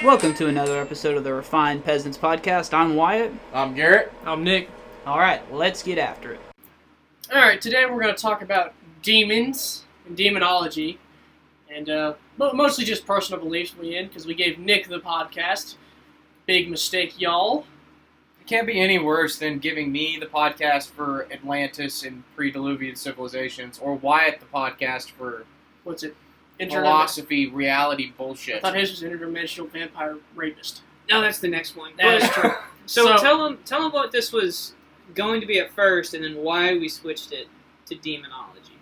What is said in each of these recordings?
Welcome to another episode of the Refined Peasants podcast. I'm Wyatt. I'm Garrett. I'm Nick. Alright, let's get after it. Alright, today we're going to talk about demons and demonology. And mostly just personal beliefs because we gave Nick the podcast. Big mistake, y'all. It can't be any worse than giving me the podcast for Atlantis and pre-Diluvian civilizations, or Wyatt the podcast for What's it? philosophy, reality I bullshit. thought his was interdimensional vampire rapist. No, that's the next one. That is true. So tell them what this was going to be at first, and then why we switched it to demonology.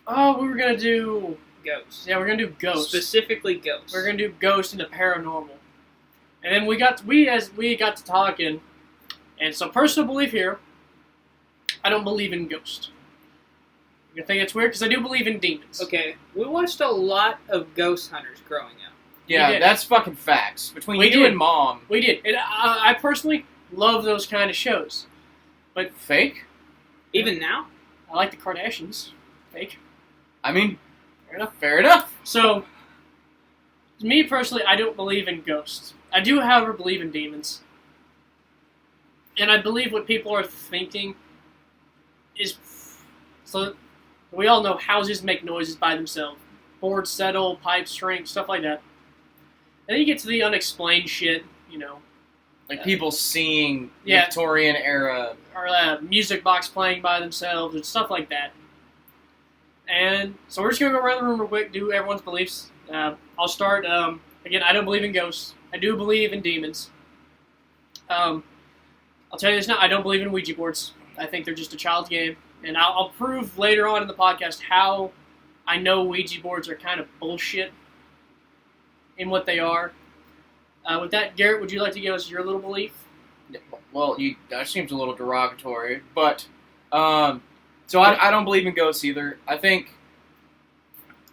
Oh, we were going to do Ghosts. Yeah, we're going to do ghosts. Specifically ghosts. We're going to do ghosts and the paranormal. And then we got to talking, and so personal belief here, I don't believe in ghosts. You think it's weird? Because I do believe in demons. Okay, we watched a lot of ghost hunters growing up. Yeah, that's fucking facts. Between We you did. and Mom. We did. And I personally love those kind of shows. But Fake? Even now? I like the Kardashians. Fake. I mean, Fair enough. fair enough. So, me personally, I don't believe in ghosts. I do, however, believe in demons. And I believe what people are thinking is... So, we all know houses make noises by themselves. Boards settle, pipes shrink, stuff like that. And then you get to the unexplained shit, Like people seeing Yeah. Victorian era. or a music box playing by themselves and stuff like that. And so we're just going to go around the room real quick, do everyone's beliefs. I'll start. Again, I don't believe in ghosts. I do believe in demons. I'll tell you this now, I don't believe in Ouija boards. I think they're just a child's game. And I'll prove later on in the podcast how I know Ouija boards are kind of bullshit in what they are. With that, Garrett, would you like to give us your little belief? Well, that seems a little derogatory, but so I don't believe in ghosts either. I think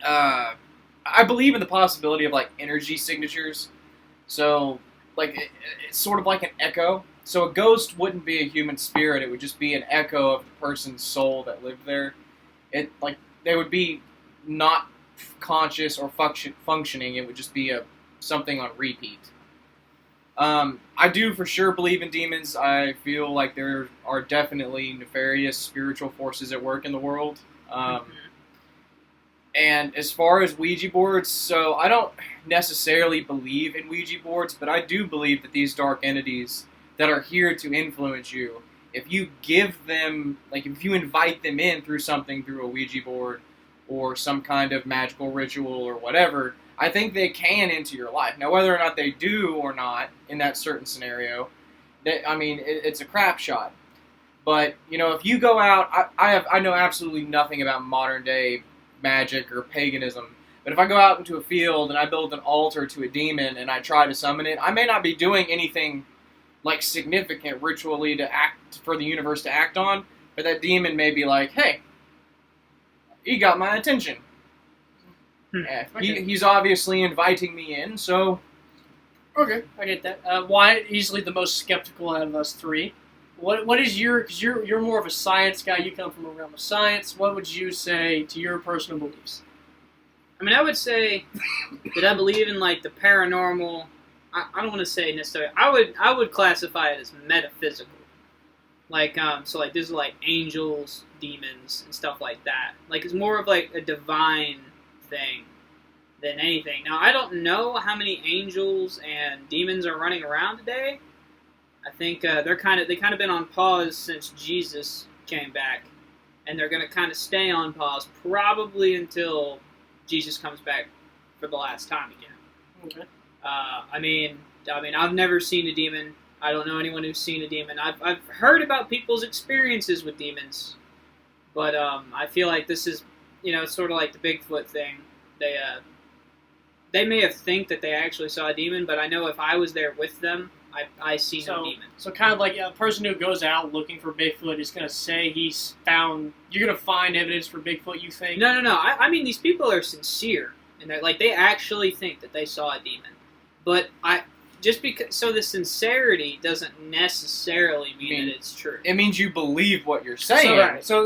I believe in the possibility of like energy signatures. So like it's sort of like an echo. So a ghost wouldn't be a human spirit; it would just be an echo of the person's soul that lived there. It like they would be not conscious or functioning. It would just be something on repeat. I do for sure believe in demons. I feel like there are definitely nefarious spiritual forces at work in the world. And as far as Ouija boards, so I don't necessarily believe in Ouija boards, but I do believe that these dark entities that are here to influence you, if you give them, like if you invite them in through something, through a Ouija board or some kind of magical ritual or whatever, I think they can enter your life. Now, whether or not they do or not in that certain scenario, it's a crap shot. But, if you go out, I know absolutely nothing about modern day magic or paganism, but if I go out into a field and I build an altar to a demon and I try to summon it, I may not be doing anything like significant ritually to act for the universe to act on, but that demon may be like, hey, he got my attention. He's obviously inviting me in, so... Okay, I get that. Wyatt, easily the most skeptical out of us three. What is because you're more of a science guy, you come from a realm of science, what would you say to your personal beliefs? I mean, I would say that I believe in like the paranormal. I don't want to say necessarily. I would classify it as metaphysical. Like so like this is like angels, demons, and stuff like that. Like it's more of like a divine thing than anything. Now I don't know how many angels and demons are running around today. I think they kind of been on pause since Jesus came back, and they're gonna kind of stay on pause probably until Jesus comes back for the last time again. Okay. I mean, I've never seen a demon. I don't know anyone who's seen a demon. I've heard about people's experiences with demons, but I feel like this is, it's sort of like the Bigfoot thing. They may have think that they actually saw a demon, but I know if I was there with them, I see no demon. So kind of like a person who goes out looking for Bigfoot is going to say he's found... You're going to find evidence for Bigfoot, you think? No. I mean, these people are sincere, and they're like they actually think that they saw a demon. But the sincerity doesn't necessarily mean that it's true. It means you believe what you're saying. So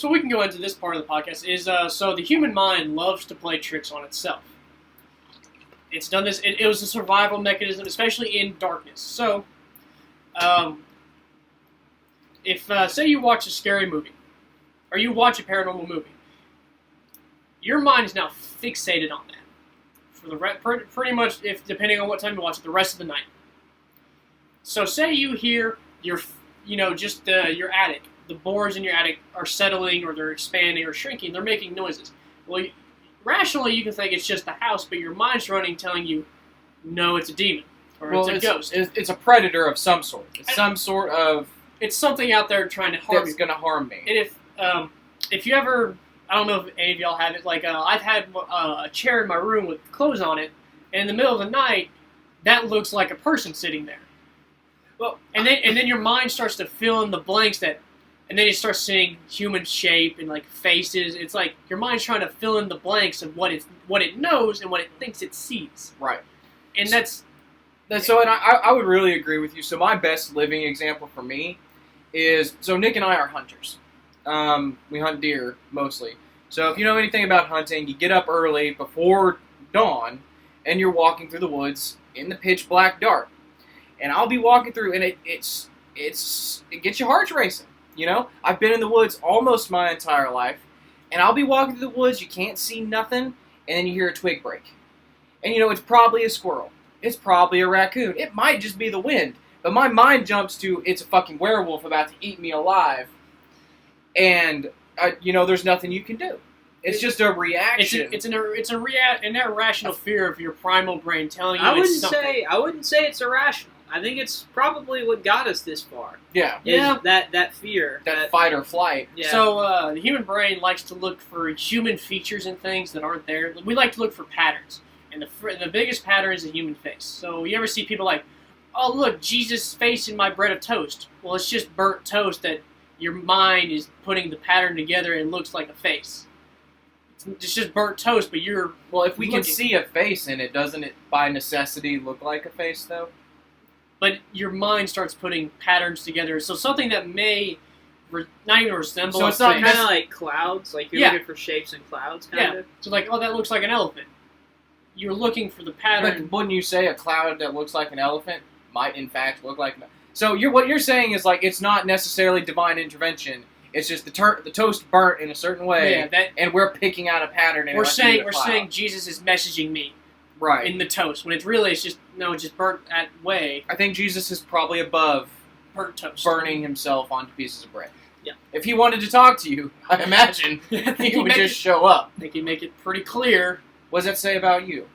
we can go into this part of the podcast. So the human mind loves to play tricks on itself. It's done this. It was a survival mechanism, especially in darkness. So, if say you watch a scary movie, or you watch a paranormal movie, your mind is now fixated on that for the pretty much, if depending on what time you watch it, the rest of the night. So, say you hear your attic, the boards in your attic are settling, or they're expanding or shrinking. They're making noises. Well, rationally, you can think it's just the house, but your mind's running, telling you, no, it's a demon or it's a ghost. It's a predator of some sort. It's some sort of. It's something out there trying to harm you. That's going to harm me. And if you ever, I don't know if any of y'all have it. Like I've had a chair in my room with clothes on it, and in the middle of the night, that looks like a person sitting there. Well, and then your mind starts to fill in the blanks and then you start seeing human shape and like faces. It's like your mind's trying to fill in the blanks of what it knows and what it thinks it sees. Right. And I would really agree with you. So my best living example for me is, so Nick and I are hunters. We hunt deer mostly. So if you know anything about hunting, you get up early before dawn, and you're walking through the woods in the pitch black dark. And I'll be walking through, and it gets your heart racing. You know, I've been in the woods almost my entire life, and I'll be walking through the woods, you can't see nothing, and then you hear a twig break. And it's probably a squirrel. It's probably a raccoon. It might just be the wind. But my mind jumps to, it's a fucking werewolf about to eat me alive. And, there's nothing you can do. It's just a reaction. It's an irrational fear of your primal brain telling you it's something. I wouldn't say it's irrational. I think it's probably what got us this far. Yeah. That fear. That fight or flight. Yeah. So the human brain likes to look for human features and things that aren't there. We like to look for patterns. And the biggest pattern is a human face. So you ever see people like, oh, look, Jesus' face in my bread of toast. Well, it's just burnt toast that your mind is putting the pattern together and it looks like a face. It's just burnt toast, but you're... Well, if we can see a face in it, doesn't it by necessity look like a face, though? But your mind starts putting patterns together. So something that may not even resemble... So it's not kind of like clouds? Like you're looking for shapes in clouds, kind of? So like, oh, that looks like an elephant. You're looking for the pattern. But wouldn't you say a cloud that looks like an elephant might, in fact, look like... So what you're saying is, like, it's not necessarily divine intervention. It's just the toast burnt in a certain way, and we're picking out a pattern. And we're saying Jesus is messaging me, right, in the toast when it's just burnt that way. I think Jesus is probably above burnt toast, burning himself onto pieces of bread. Yeah. If he wanted to talk to you, I imagine he would just show up. I think he'd make it pretty clear. What does that say about you?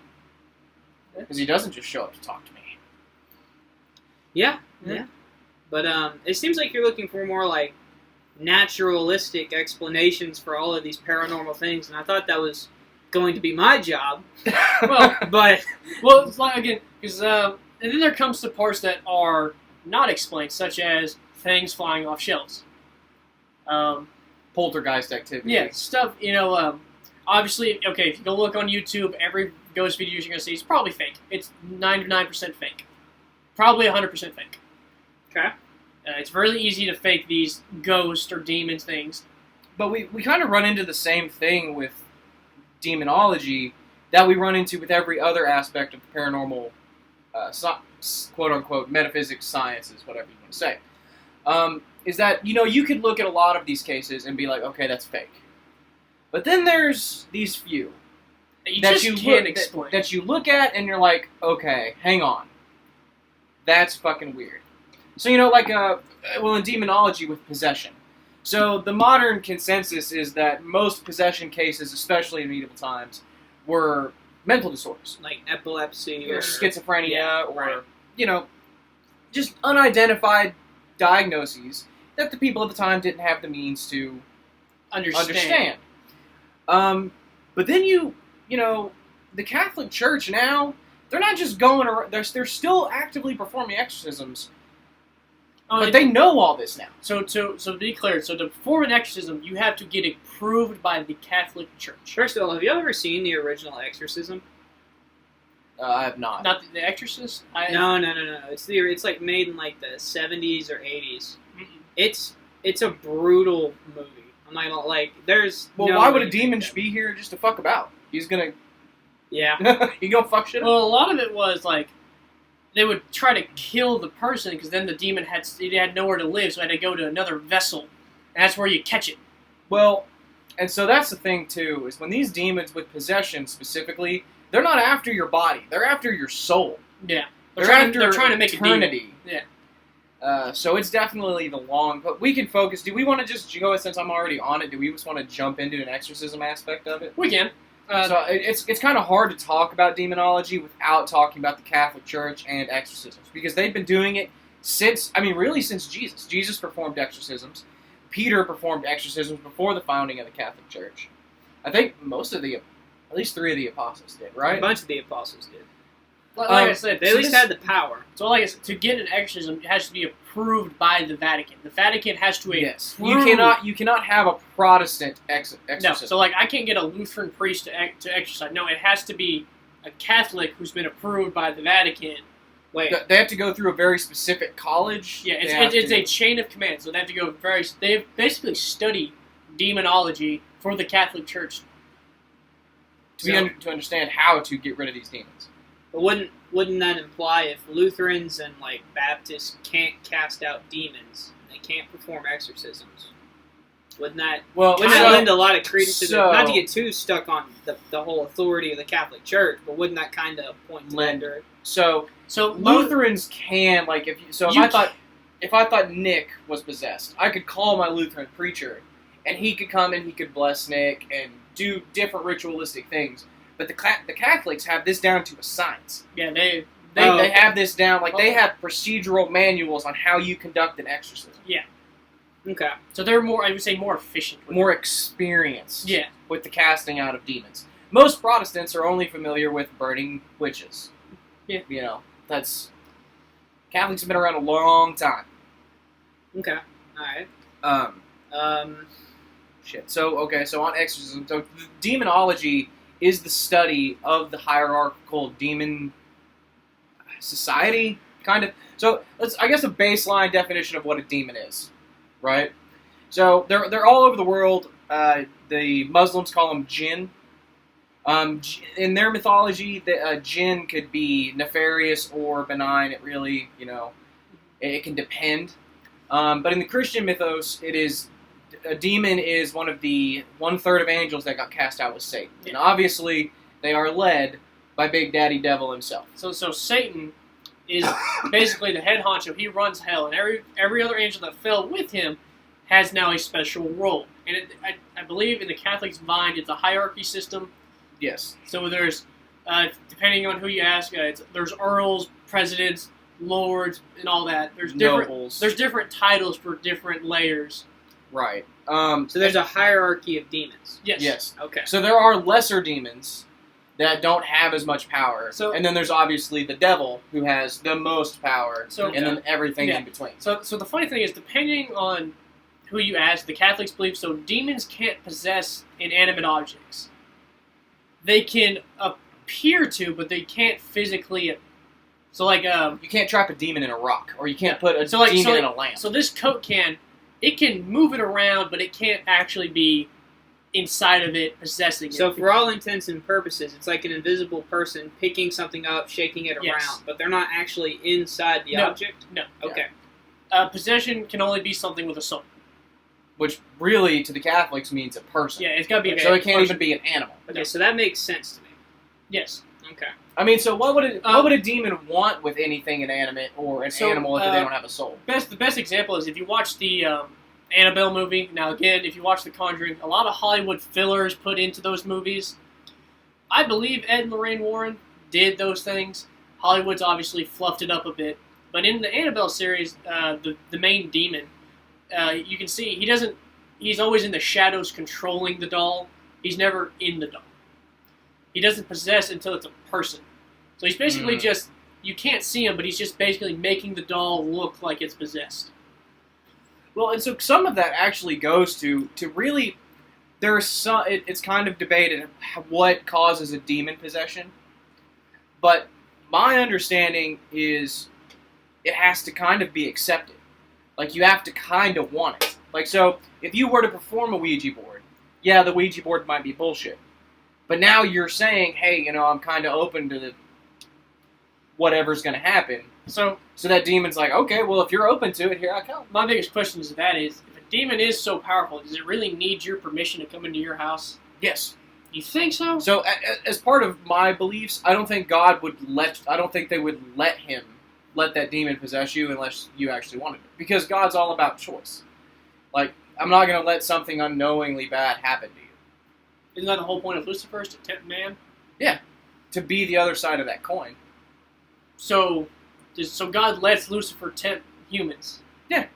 Because he doesn't just show up to talk to me. Yeah. But it seems like you're looking for more like naturalistic explanations for all of these paranormal things, and I thought that was going to be my job. It's like, again, because and then there comes the parts that are not explained, such as things flying off shelves, poltergeist activity. Yeah, stuff. Obviously, okay, if you go look on YouTube, every ghost video you're going to see is probably fake. It's 99% fake, probably 100% fake. Okay. It's really easy to fake these ghost or demon things. But we kind of run into the same thing with demonology that we run into with every other aspect of the paranormal, quote-unquote, metaphysics, sciences, whatever you want to say. Is that, you could look at a lot of these cases and be like, okay, that's fake. But then there's these few that you can't explain. That you look at and you're like, okay, hang on. That's fucking weird. So, in demonology with possession. So, the modern consensus is that most possession cases, especially in medieval times, were mental disorders. Like epilepsy or schizophrenia or, just unidentified diagnoses that the people at the time didn't have the means to understand. But then the Catholic Church now, they're not just going around, they're still actively performing exorcisms. But they know all this now. So to be clear, to perform an exorcism, you have to get it approved by the Catholic Church. First of all, have you ever seen the original Exorcism? I have not. Not The Exorcist? No. It's like made in like the 70s or 80s. Mm-hmm. It's a brutal movie. I'm not gonna there's. Well, why would a demon be here just to fuck about? He's gonna. Yeah. You gonna fuck shit up. Well, a lot of it was like they would try to kill the person because then the demon had nowhere to live, so it had to go to another vessel, and that's where you catch it. Well, and so that's the thing too, is when these demons with possession specifically, they're not after your body, they're after your soul. Yeah, They're trying to make eternity. a demon. So it's definitely the long. But we can focus. Do we want to just go? Since I'm already on it, do we just want to jump into an exorcism aspect of it? We can. So it's kind of hard to talk about demonology without talking about the Catholic Church and exorcisms because they've been doing it since Jesus. Jesus performed exorcisms. Peter performed exorcisms before the founding of the Catholic Church. I think at least 3 of the apostles did, right? A bunch of the apostles did. Like I said, They at least had the power. So, like I said, to get an exorcism, it has to be approved by the Vatican. The Vatican has to Yes. approve. You cannot have a Protestant exorcism. No, so like I can't get a Lutheran priest to exorcise. No, it has to be a Catholic who's been approved by the Vatican. Wait. They have to go through a very specific college. Yeah, it's a chain of command. So they have to go They basically study demonology for the Catholic Church to understand how to get rid of these demons. But wouldn't that imply if Lutherans and like Baptists can't cast out demons, they can't perform exorcisms? Wouldn't that lend a lot of credence to not to get too stuck on the whole authority of the Catholic Church, but wouldn't that kind of point to lend it? So Lutherans can if I thought Nick was possessed, I could call my Lutheran preacher, and he could come and he could bless Nick and do different ritualistic things. But the Catholics have this down to a science. Yeah, they have this down, they have procedural manuals on how you conduct an exorcism. Yeah. Okay. So they're I would say more efficient. More experienced. Yeah. With the casting out of demons. Most Protestants are only familiar with burning witches. Yeah. Catholics have been around a long time. Okay. Alright. Shit. So on exorcism, so demonology is the study of the hierarchical demon society, kind of. So I guess a baseline definition of what a demon is, right? So they're all over the world. The Muslims call them jinn. In their mythology, the jinn could be nefarious or benign. It really, it can depend. But in the Christian mythos, a demon is one of the 1/3 of angels that got cast out with Satan. Yeah. And obviously, they are led by Big Daddy Devil himself. So Satan is basically the head honcho. He runs hell, and every other angel that fell with him has now a special role. And I believe in the Catholics' mind, it's a hierarchy system. Yes. So there's, depending on who you ask, there's earls, presidents, lords, and all that. There's different Nobles. There's different titles for different layers. Right. So there's a hierarchy of demons. Yes. Yes. Okay. So there are lesser demons that don't have as much power. And then there's obviously the devil, who has the most power, and then everything in between. So the funny thing is, depending on who you ask, the Catholics believe demons can't possess inanimate objects. They can appear to, but they can't physically. So you can't trap a demon in a rock, or you can't put a demon in a lamp. So this Coke can, it can move it around, but it can't actually be inside of it, possessing it. So for all intents and purposes, it's like an invisible person picking something up, shaking it around, but they're not actually inside the object? No. Okay. Possession can only be something with a soul. Which really, to the Catholics, means a person. Yeah, it's got to be So it can't even be an animal. Okay, so that makes sense to me. Yes. Okay. I mean, so what would a demon want with anything inanimate or an animal if they don't have a soul? The best example is if you watch the Annabelle movie. Now, again, if you watch The Conjuring, a lot of Hollywood fillers put into those movies. I believe Ed and Lorraine Warren did those things. Hollywood's obviously fluffed it up a bit. But in the Annabelle series, the main demon, you can see he's always in the shadows controlling the doll. He's never in the doll. He doesn't possess until it's a person. So he's basically just, you can't see him, but he's just basically making the doll look like it's possessed. Well, and so some of that actually goes to really, it's kind of debated what causes a demon possession. But my understanding is it has to kind of be accepted. Like, you have to kind of want it. Like, so, if you were to perform a Ouija board, yeah, the Ouija board might be bullshit. But now you're saying, hey, you know, I'm kind of open to whatever's going to happen. So that demon's like, okay, well, if you're open to it, here I come. my biggest question is if a demon is so powerful, does it really need your permission to come into your house? Yes. You think so? So as part of my beliefs, I don't think God would I don't think they would let that demon possess you unless you actually wanted it. Because God's all about choice. Like, I'm not going to let something unknowingly bad happen to you. Isn't that the whole point of Lucifer, is to tempt man? Yeah. To be the other side of that coin. So God lets Lucifer tempt humans. Yeah.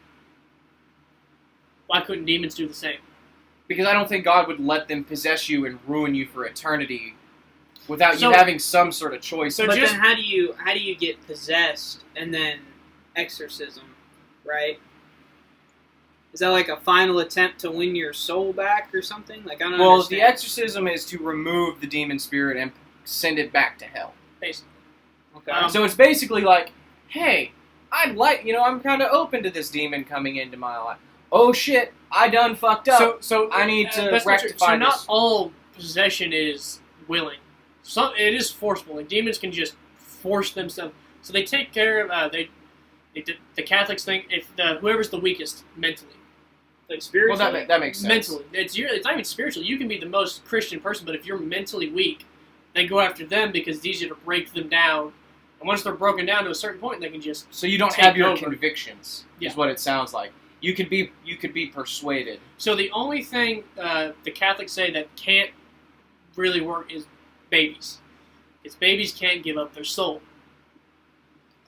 Why couldn't demons do the same? Because I don't think God would let them possess you and ruin you for eternity without you having some sort of choice. But then how do you get possessed and then exorcism, right? Is that like a final attempt to win your soul back or something? Like, I don't understand. The exorcism is to remove the demon spirit and send it back to hell. Basically. Okay. So it's basically like, hey, I'm kind of open to this demon coming into my life. Oh shit, I done fucked up. So I need to that's not true. rectify So this. not all possession is willing. It is forceful. Like, demons can just force themselves. So they take care of the Catholics think if whoever's the weakest mentally. Like spiritually? Well, that makes sense. Mentally. It's not even spiritual. You can be the most Christian person, but if you're mentally weak, they go after them because it's easier to break them down. And once they're broken down to a certain point, they can just So you don't take have your over. convictions, Yeah. is what it sounds like. You could be persuaded. So the only thing the Catholics say that can't really work is babies. Because babies can't give up their soul.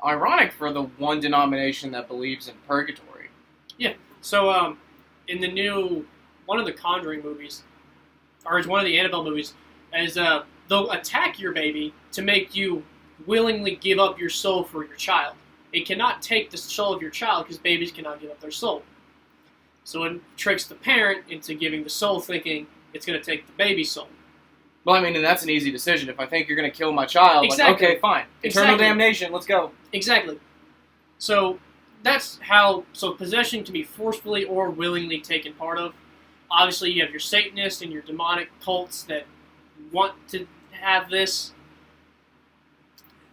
Ironic for the one denomination that believes in purgatory. Yeah. So in the new one of the Conjuring movies, or it's one of the Annabelle movies, is they'll attack your baby to make you willingly give up your soul for your child. It cannot take the soul of your child because babies cannot give up their soul. So it tricks the parent into giving the soul, thinking it's going to take the baby's soul. Well, I mean, and that's an easy decision. If I think you're going to kill my child, Exactly. like, okay, fine. Eternal Exactly. damnation, let's go. Exactly. So that's how. So possession can be forcefully or willingly taken part of. Obviously, you have your Satanists and your demonic cults that want to have this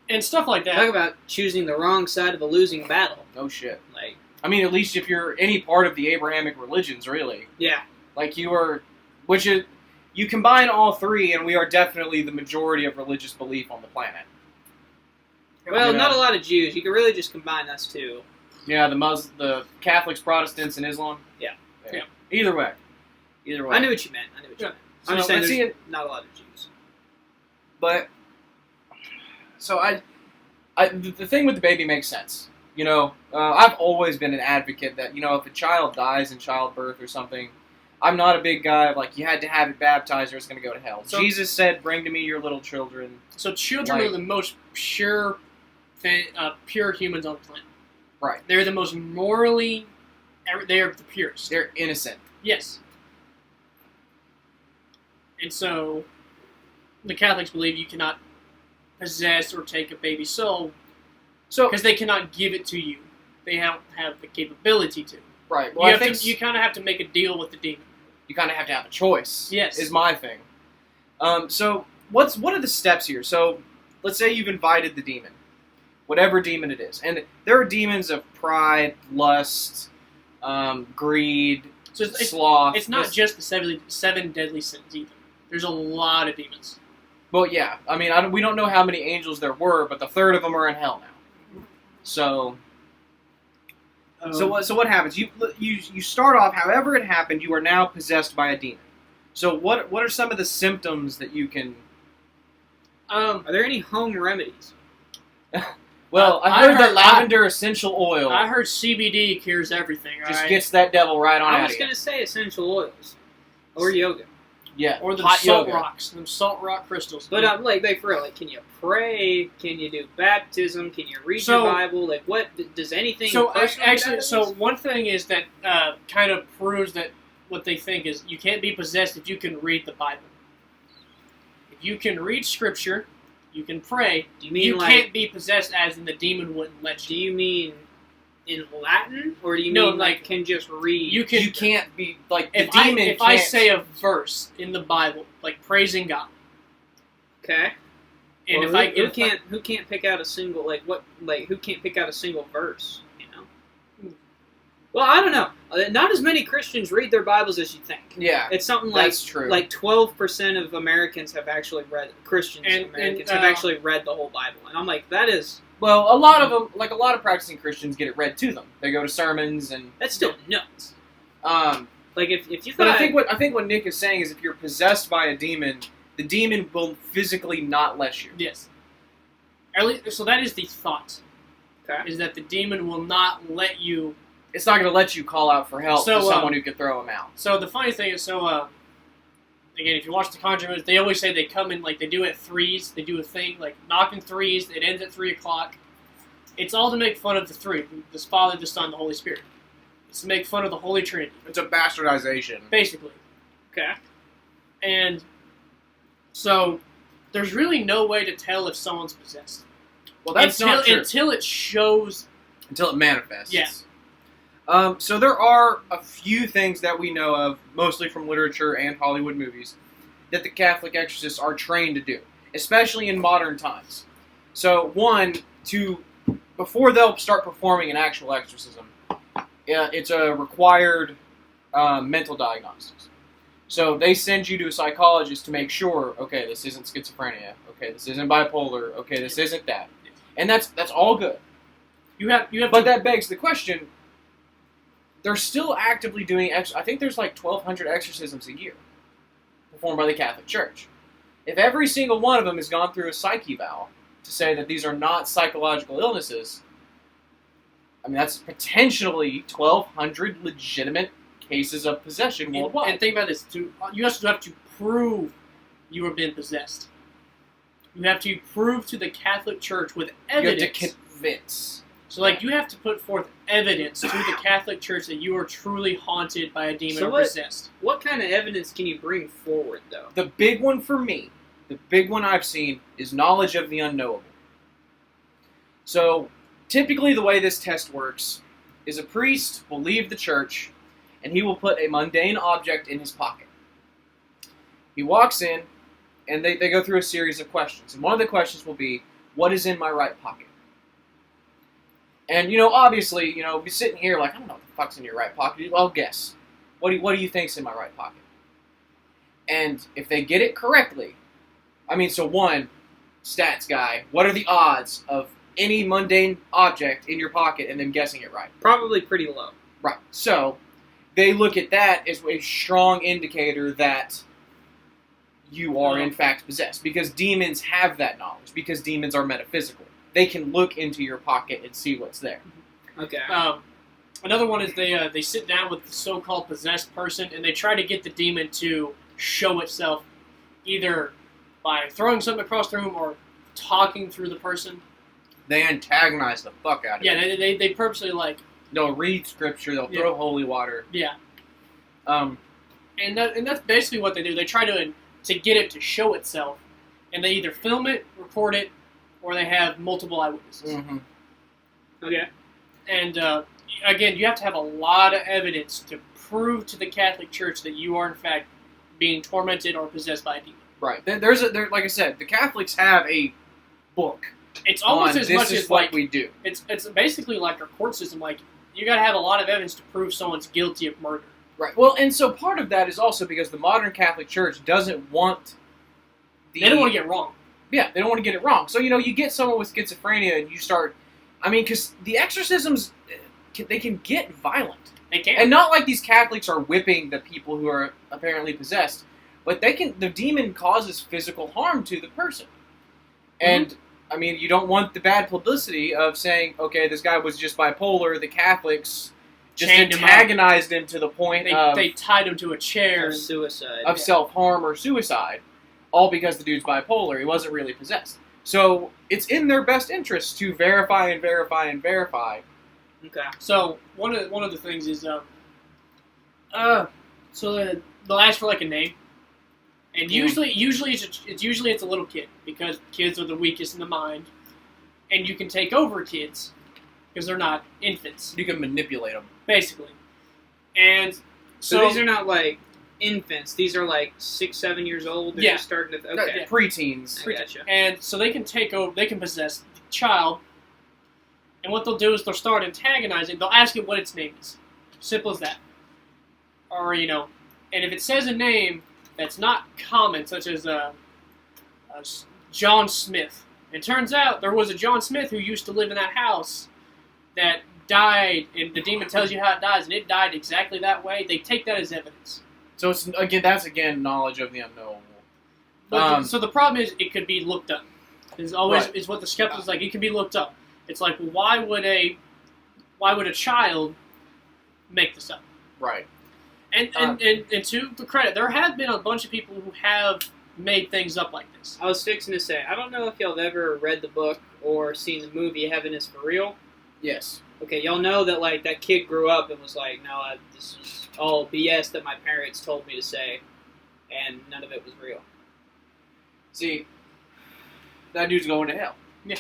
and stuff like that. Talk about choosing the wrong side of a losing battle. No shit. Like, I mean, at least if you're any part of the Abrahamic religions, really. yeah. Like you combine all three, and we are definitely the majority of religious belief on the planet. Well, You know? not a lot of Jews. You could really just combine us two. Yeah, the Catholics, Protestants, and Islam. Yeah. Either way. I knew what you meant. I'm just saying there's not a lot of Jews. But so the thing with the baby makes sense. You know, I've always been an advocate that, you know, if a child dies in childbirth or something, I'm not a big guy of like, you had to have it baptized or it's going to go to hell. So, Jesus said, bring to me your little children. So children are the most pure humans on the planet. Right. They're the most morally, they are the purest. They're innocent. Yes. And so the Catholics believe you cannot possess or take a baby's soul because they cannot give it to you. They don't have the capability to. Right. Well, You kind of have to make a deal with the demon. You kind of have to have a choice. Yes. Is my thing. So what are the steps here? So let's say you've invited the demon, whatever demon it is, and there are demons of pride, lust, greed, sloth. It's not just the seven deadly sins either. There's a lot of demons. Well, yeah. I mean, we don't know how many angels there were, but the third of them are in hell now. So what happens? You start off, however it happened, you are now possessed by a demon. So what are some of the symptoms that you can... Are there any home remedies? Well, I heard that lavender essential oil I heard CBD cures everything, just right? gets that devil right on I out was of you. going to say essential oils. Or yoga. Yeah, Or the hot salt yoga. rocks, them salt rock crystals. But like for real, like, can you pray? Can you do baptism? Can you read So- your Bible? Like, what does anything? So personally actually, do so this? one thing is that kind of proves that what they think is you can't be possessed if you can read the Bible. If you can read Scripture, you can pray. Do you mean You like? can't be possessed, as in the demon wouldn't let Do you. you mean in Latin, or do you No, mean like can just read? You You can't be like the If I demon. if I can't- say a verse in the Bible, like praising God, Okay. And Well, if who can't pick out a single who can't pick out a single verse? You know. Well, I don't know. Not as many Christians read their Bibles as you think. Yeah, It's something like that's true. like 12% of Americans have actually read have actually read the whole Bible, and I'm like, that is Well, a lot of them, like a lot of practicing Christians, get it read to them. They go to sermons and. that's still nuts. Um, Like if you but thought, I think what Nick is saying is if you're possessed by a demon, the demon will physically not let you. yes, at least, so that is the thought. Okay. Is that the demon will not let you. It's not going to let you call out for help So, to someone who could throw him out. So the funny thing is, again, if you watch the Conjuring movies, they always say they come in like they do it at threes. They do a thing like knock in threes. It ends at 3:00. It's all to make fun of the three: the Father, the Son, the Holy Spirit. It's to make fun of the Holy Trinity, It's a bastardization. basically. okay, And so there's really no way to tell if someone's possessed. Well, that's not true. Until it shows. Until it manifests. Yeah. So there are a few things that we know of, mostly from literature and Hollywood movies, that the Catholic exorcists are trained to do, especially in modern times. So before they'll start performing an actual exorcism, it's a required mental diagnostics. So they send you to a psychologist to make sure, okay, this isn't schizophrenia, okay, this isn't bipolar, okay, this isn't that, and that's all good. You have. But that begs the question. They're still actively doing. I think there's like 1,200 exorcisms a year performed by the Catholic Church. If every single one of them has gone through a psyche eval to say that these are not psychological illnesses, I mean that's potentially 1,200 legitimate cases of possession worldwide. And think about this: you also have to prove you have been possessed. You have to prove to the Catholic Church with evidence. You have to convince. So, you have to put forth evidence to the Catholic Church that you are truly haunted by a demon or possessed. what kind of evidence can you bring forward, though? The big one for me, the big one I've seen, is knowledge of the unknowable. So, typically the way this test works is a priest will leave the church, and he will put a mundane object in his pocket. He walks in, and they go through a series of questions. And one of the questions will be, what is in my right pocket? And, obviously, be sitting here like, I don't know what the fuck's in your right pocket. I'll guess. What do you think's in my right pocket? And if they get it correctly, so one, stats guy, what are the odds of any mundane object in your pocket and then guessing it right? Probably pretty low. Right. So, they look at that as a strong indicator that you are, in fact, possessed. Because demons have that knowledge. Because demons are metaphysical. They can look into your pocket and see what's there. Okay. Another one is they sit down with the so-called possessed person and they try to get the demon to show itself either by throwing something across the room or talking through the person. They antagonize the fuck out of you. Yeah, they purposely They'll read scripture. They'll throw holy water. Yeah. And that's basically what they do. They try to get it to show itself, and they either film it, record it, or they have multiple eyewitnesses. Mm-hmm. Okay. And again, you have to have a lot of evidence to prove to the Catholic Church that you are in fact being tormented or possessed by a demon. Right. Like I said, the Catholics have a book. It's almost as much as what we do. It's basically like our court system. Like you got to have a lot of evidence to prove someone's guilty of murder. Right. Well, and so part of that is also because the modern Catholic Church doesn't want. They don't want to get it wrong. Yeah, they don't want to get it wrong. So you get someone with schizophrenia, and you start. because the exorcisms, they can get violent. They can. And not like these Catholics are whipping the people who are apparently possessed, but the demon causes physical harm to the person. And, you don't want the bad publicity of saying, okay, this guy was just bipolar, the Catholics just antagonized him to the point they tied him to a chair. Of suicide. Of self-harm or suicide, all because the dude's bipolar. He wasn't really possessed. So, it's in their best interest to verify and verify and verify. Okay. So one of the things is so they'll ask for like a name, and usually it's a little kid because kids are the weakest in the mind, and you can take over kids because they're not infants. You can manipulate them basically, and so these are not like infants. These are like 6, 7 years old. They're Yeah. just starting to. Okay. Preteens. I gotcha. And so they can take over. They can possess the child. And what they'll do is they'll start antagonizing. They'll ask it what its name is. Simple as that. Or, and if it says a name that's not common, such as John Smith. It turns out there was a John Smith who used to live in that house that died, and the demon tells you how it dies, and it died exactly that way. They take that as evidence. So that's knowledge of the unknowable. But so the problem is it could be looked up. Is always Right. is what the skeptic is like. It can be looked up. It's like, well, why would a child make this up? Right. And to the credit, there have been a bunch of people who have made things up like this. I was fixing to say, I don't know if y'all have ever read the book or seen the movie Heaven is for Real. Yes. Okay, y'all know that like that kid grew up and was like, no, this is all BS that my parents told me to say, and none of it was real. See, that dude's going to hell. Yeah.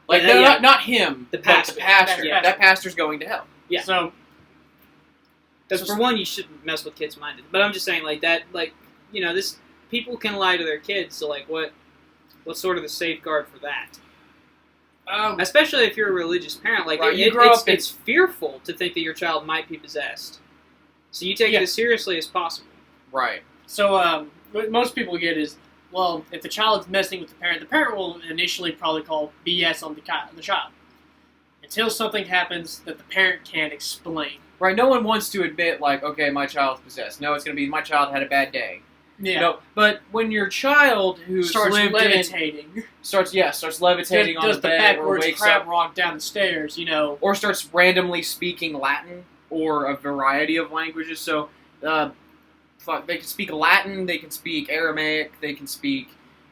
Like, Yeah, no, yeah. not him. The but pastor. The pastor. Yeah. That pastor's going to hell. Yeah. So Because for one, you shouldn't mess with kids' minds. But I'm just saying, like that, like this people can lie to their kids. So like, what's sort of the safeguard for that? Especially if you're a religious parent, like Right, you grow up in- it's fearful to think that your child might be possessed. So you take it as seriously as possible. Right. So what most people get is, well, if the child's messing with the parent will initially probably call BS on the child. Until something happens that the parent can't explain. Right. No one wants to admit, like, okay, my child's possessed. No, it's going to be my child had a bad day. Yeah. No, but when your child who's starts lived levitating. starts levitating on does the the bed or backwards wakes crab up, walk down the stairs, or starts randomly speaking Latin or a variety of languages. So, they can speak Latin, they can speak Aramaic, they can speak.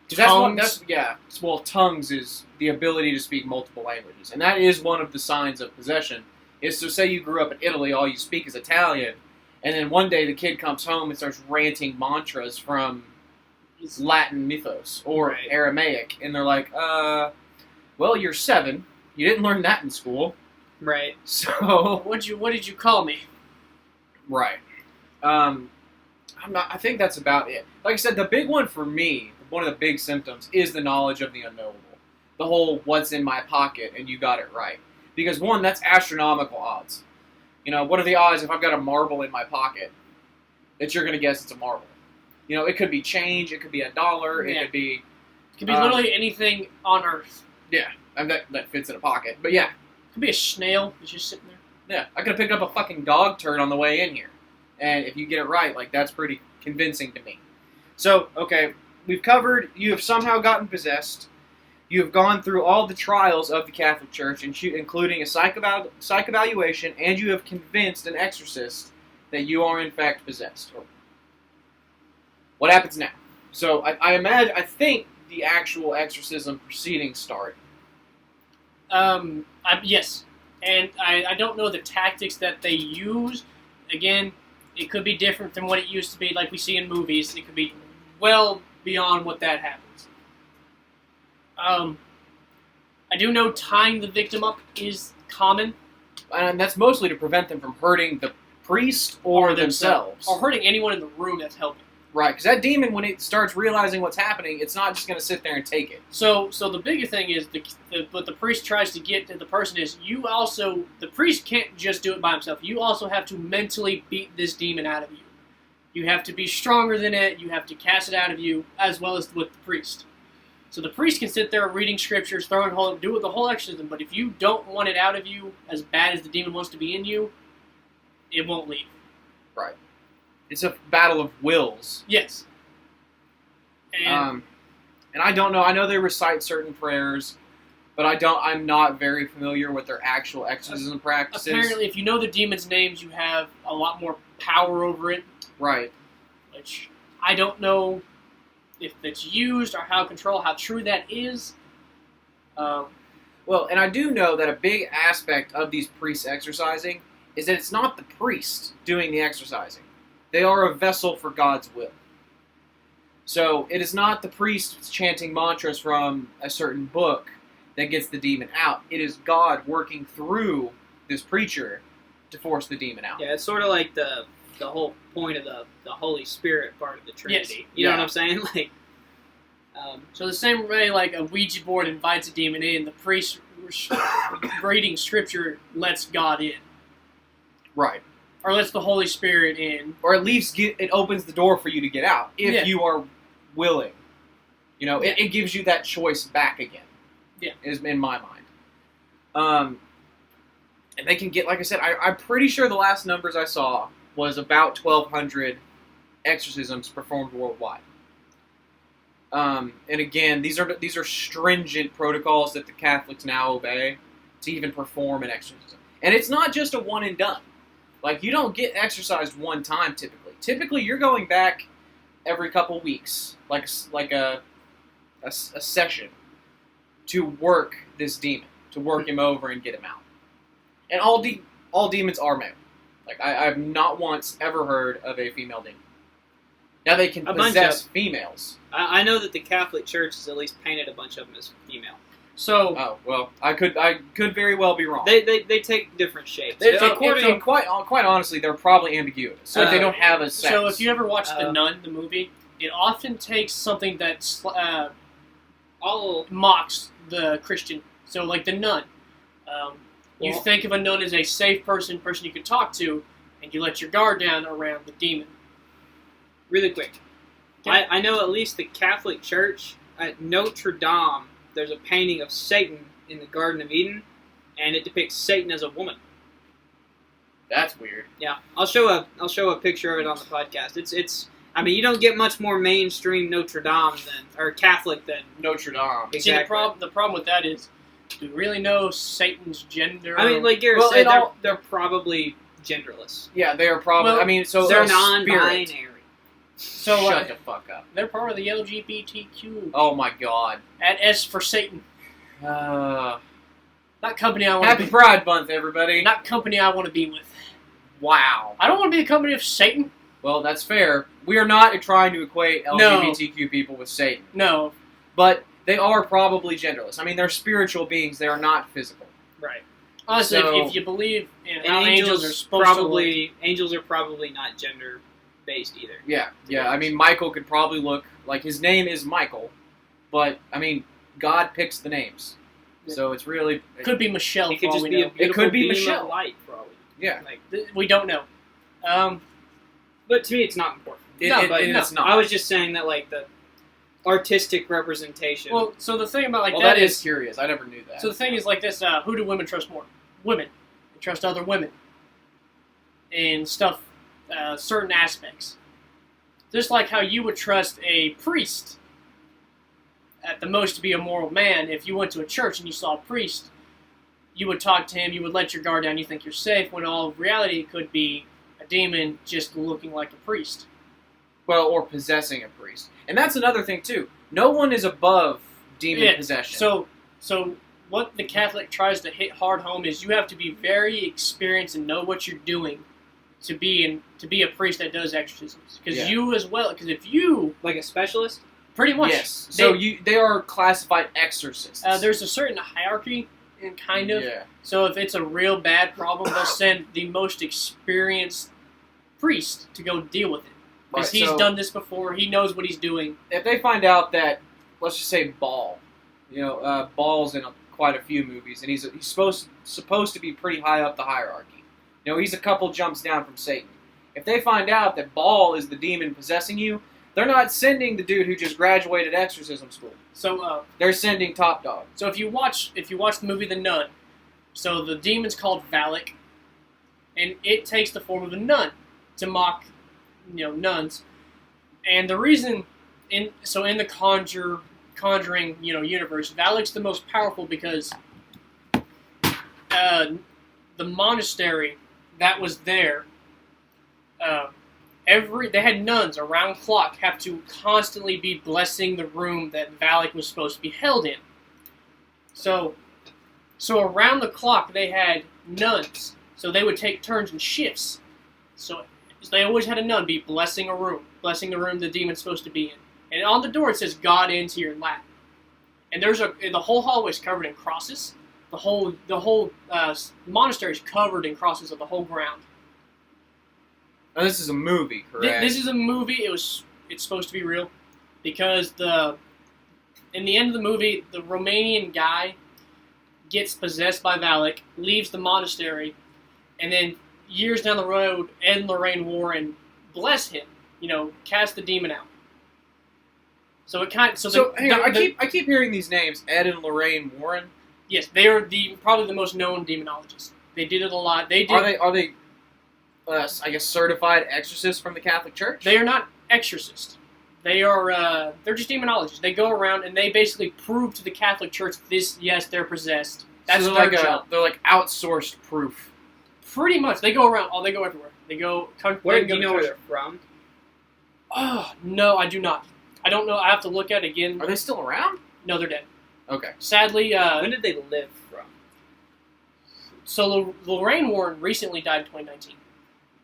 Tongues. Well, tongues is the ability to speak multiple languages, and that is one of the signs of possession. Is so say you grew up in Italy, all you speak is Italian, and then one day the kid comes home and starts ranting mantras from Latin mythos or Right. Aramaic, and they're like, well, you're 7, you didn't learn that in school, Right. so What did you call me? right. I think that's about it. Like I said, the big one for me, one of the big symptoms, is the knowledge of the unknowable. The whole what's in my pocket and you got it right. Because one, that's astronomical odds. What are the odds if I've got a marble in my pocket that you're going to guess it's a marble? It could be change, it could be $1, Yeah. it could be... It could be literally anything on Earth. And that fits in a pocket. But yeah, It could be a snail that's just sitting there. yeah, I could have picked up a fucking dog turd on the way in here. And if you get it right, like, that's pretty convincing to me. So, okay, we've covered, you have somehow gotten possessed. You have gone through all the trials of the Catholic Church, including a psych evaluation, and you have convinced an exorcist that you are in fact possessed. What happens now? So, I think the actual exorcism proceedings start. Yes. And I don't know the tactics that they use. Again, it could be different than what it used to be, like we see in movies. It could be well beyond what that happens. I do know tying the victim up is common. And that's mostly to prevent them from hurting the priest or themselves. Or hurting anyone in the room that's helping. Right, because that demon, when it starts realizing what's happening, it's not just going to sit there and take it. So the bigger thing is, what the priest tries to get to the person is, the priest can't just do it by himself. You also have to mentally beat this demon out of you. You have to be stronger than it, you have to cast it out of you, as well as with the priest. So the priest can sit there reading scriptures, do the whole exorcism, but if you don't want it out of you as bad as the demon wants to be in you, it won't leave. Right. It's a battle of wills. Yes. And I don't know. I know they recite certain prayers, but I'm not very familiar with their actual exorcism practices. apparently, if you know the demon's names, you have a lot more power over it. Right. Which I don't know if it's used or how true that is. Well, and I do know that a big aspect of these priests exorcising is that it's not the priest doing the exorcising. They are a vessel for God's will. So it is not the priest chanting mantras from a certain book that gets the demon out. It is God working through this preacher to force the demon out. Yeah, it's sort of like the the whole point of the Holy Spirit part of the Trinity. Yes. You know Yeah. what I'm saying? Like, So the same way, like a Ouija board invites a demon in, the priest reading scripture lets God in, Right. or lets the Holy Spirit in. Or at least it opens the door for you to get out if Yeah. you are willing. You know, Yeah. it gives you that choice back again. Yeah. Is in my mind. And they can get, like I said, I'm pretty sure the last numbers I saw was about 1,200 exorcisms performed worldwide. And again, these are stringent protocols that the Catholics now obey to even perform an exorcism. And it's not just a one and done. Like, you don't get exorcised one time typically. Typically, you're going back every couple weeks, like a session, to work this demon, to work him over and get him out. And all demons are male. Like, I've not once ever heard of a female demon. Now they can A bunch possess of- females. I know that the Catholic Church has at least painted a bunch of them as female. So Oh well, I could very well be wrong. They take different shapes. Quite honestly, they're probably ambiguous. So they don't have a sex. So if you ever watch The Uh, Nun, the movie, it often takes something that all mocks the Christian. So like The Nun, you Well- think of a nun as a safe person you could talk to, and you let your guard down around the demon. really quick. Okay. I know at least the Catholic Church at Notre Dame. There's a painting of Satan in the Garden of Eden, and it depicts Satan as a woman. That's weird. Yeah, I'll show a picture of it on the podcast. It's. I mean, you don't get much more mainstream Notre Dame or Catholic than. Notre Dame. Exactly. See, the problem with that is, do we really know Satan's gender? I mean, like Garrett Well, said, it all- they're probably genderless. Yeah, they are probably. Well, I mean, so They're a spirit. non-binary. so Shut the fuck up. they're part of the LGBTQ. Oh my god. At S for Satan. Not company I want to Happy be. Pride Month, everybody. Not company I want to be with. Wow. I don't want to be a company of Satan. Well, that's fair. We are not trying to equate LGBTQ people with Satan, No. but they are probably genderless. I mean, they're spiritual beings. They are not physical. Right. Honestly, So- if you believe in And how angels are supposed angels are probably not gender based either. Yeah. I mean, Michael could probably look like his name is Michael, but I mean, God picks the names, so it's really to, could be Michelle. He For could all just we be a know. beautiful could be beam Michelle. of light, probably. yeah. Like, We don't know. but to me, it's not important. It's not. I was just saying that, like, the artistic representation. Well, so the thing about like Well, that that is is, curious. I never knew that. so the thing is like this: who do women trust more? Women. They trust other women in stuff, certain aspects. Just like how you would trust a priest, at the most, to be a moral man. If you went to a church and you saw a priest, you would talk to him. You would let your guard down. You think you're safe. When all of reality it could be a demon just looking like a priest. Well, or possessing a priest, and that's another thing too. No one is above demon possession. So what the Catholic tries to hit hard home is you have to be very experienced and know what you're doing to be a priest that does exorcisms. Because Yeah. you as well. Because if you like a specialist? pretty much yes, so they- they are classified exorcists. there's a certain hierarchy, and kind of. Yeah. So if it's a real bad problem, they'll send the most experienced priest to go deal with it. Because Right, he's so- done this before. He knows what he's doing. If they find out that, let's just say Ball's in quite a few movies, and he's supposed to be pretty high up the hierarchy. He's a couple jumps down from Satan. If they find out that Ball is the demon possessing you, they're not sending the dude who just graduated exorcism school. So They're sending top dog. So if you watch the movie The Nun, so the demon's called Valak, and it takes the form of a nun to mock, nuns. And the reason in the Conjuring, universe, Valak's the most powerful because the monastery that was there, they had nuns around clock have to constantly be blessing the room that Valak was supposed to be held in. So around the clock they had nuns. So they would take turns in shifts. So they always had a nun be blessing the room the demon's supposed to be in. And on the door it says "God ends here" in Latin. And the whole hallway is covered in crosses. The whole monastery is covered in crosses of the whole ground. Now, this is a movie, correct? This is a movie. It's supposed to be real, because in the end of the movie, the Romanian guy gets possessed by Valak, leaves the monastery, and then years down the road, Ed and Lorraine Warren bless him. Cast the demon out. So it kind. I keep hearing these names, Ed and Lorraine Warren. Yes, they are probably the most known demonologists. They did it a lot. They did. Are they? I guess certified exorcists from the Catholic Church. They are not exorcists. They are. They're just demonologists. They go around and they basically prove to the Catholic Church yes, they're possessed. That's so their job. They're like outsourced proof. Pretty much, they go around. They go everywhere. They go. Where do you know where they're from? Oh no, I do not. I don't know. I have to look at it again. Are they still around? No, they're dead. Okay. Sadly. When did they live from? So Lorraine Warren recently died in 2019.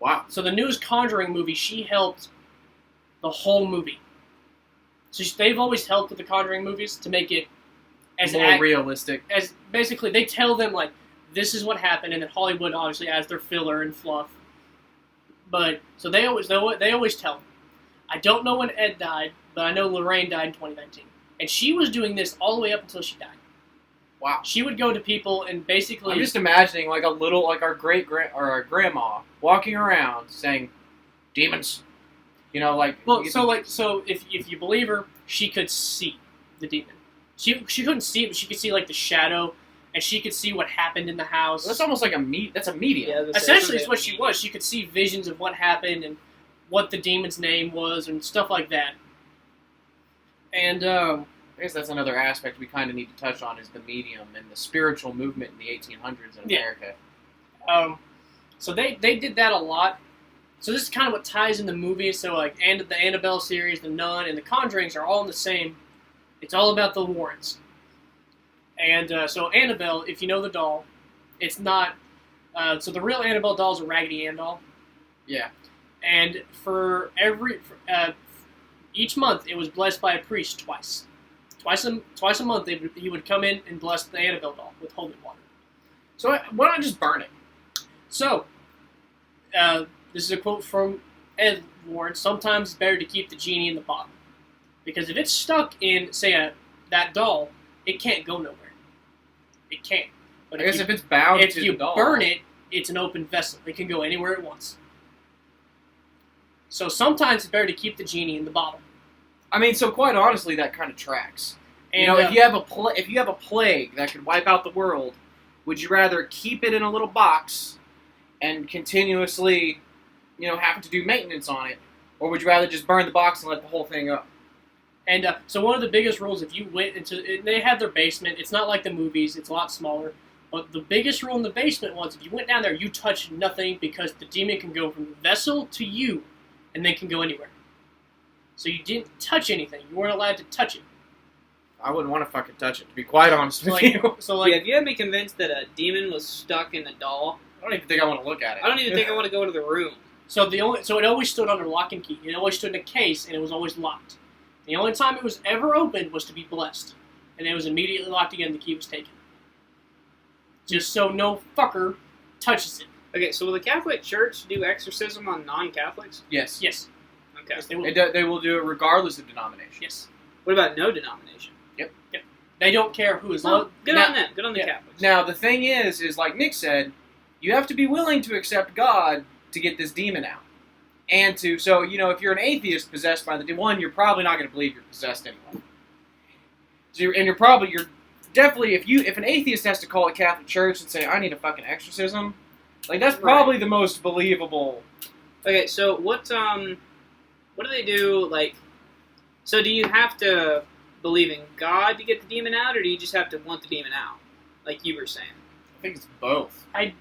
Wow. So the newest Conjuring movie, she helped the whole movie. So they've always helped with the Conjuring movies to make it as more realistic. As basically, they tell them like this is what happened, and then Hollywood obviously adds their filler and fluff. But so they always tell them. I don't know when Ed died, but I know Lorraine died in 2019, and she was doing this all the way up until she died. Wow. She would go to people and basically. I'm just imagining like our our grandma walking around saying, "Demons." So if you believe her, she could see the demon. She couldn't see it, but she could see like the shadow, and she could see what happened in the house. That's almost like that's a medium. Yeah, essentially, it's what she was. She could see visions of what happened and what the demon's name was and stuff like that. And I guess that's another aspect we kind of need to touch on is the medium and the spiritual movement in the 1800s in America. So they did that a lot. So this is kind of what ties in the movie. So like, and the Annabelle series, the Nun, and the Conjurings are all in the same. It's all about the Warrens. And so Annabelle, if you know the doll, it's not. So the real Annabelle doll is a Raggedy Ann doll. Yeah. And for each month, it was blessed by a priest twice. Twice a month, he would come in and bless the Annabelle doll with holy water. So why don't I just burn it? So, this is a quote from Ed Warren. Sometimes it's better to keep the genie in the bottle. Because if it's stuck in, say, that doll, it can't go nowhere. It can't. But I guess if it's bound if to you the doll, burn it, it's an open vessel. It can go anywhere it wants. So sometimes it's better to keep the genie in the bottle. I mean, so quite honestly, that kind of tracks. And, if you have a plague that could wipe out the world, would you rather keep it in a little box and continuously, have to do maintenance on it, or would you rather just burn the box and let the whole thing up? And so one of the biggest rules, if you went into, they have their basement. It's not like the movies; it's a lot smaller. But the biggest rule in the basement was, if you went down there, you touched nothing, because the demon can go from the vessel to you, and then can go anywhere. So you didn't touch anything. You weren't allowed to touch it. I wouldn't want to fucking touch it, to be quite honest with you. So if you had me convinced that a demon was stuck in a doll, I don't even think I want to look at it. I don't even think I want to go to the room. So it always stood under lock and key. It always stood in a case, and it was always locked. The only time it was ever opened was to be blessed, and it was immediately locked again. The key was taken, just so no fucker touches it. Okay, so will the Catholic Church do exorcism on non-Catholics? Yes. Yes. Okay. Yes, they will. They will do it regardless of denomination. Yes. What about no denomination? Yep. They don't care who is Well, good now, on them. Good on the Catholics. Now, the thing is like Nick said, you have to be willing to accept God to get this demon out. And so, if you're an atheist possessed by the demon, you're probably not going to believe you're possessed anyway. So you're definitely, if an atheist has to call a Catholic Church and say, I need a fucking exorcism, like, that's probably the most believable. Okay, so what do they do, like, so do you have to believe in God to get the demon out, or do you just have to want the demon out, like you were saying? I think it's both. I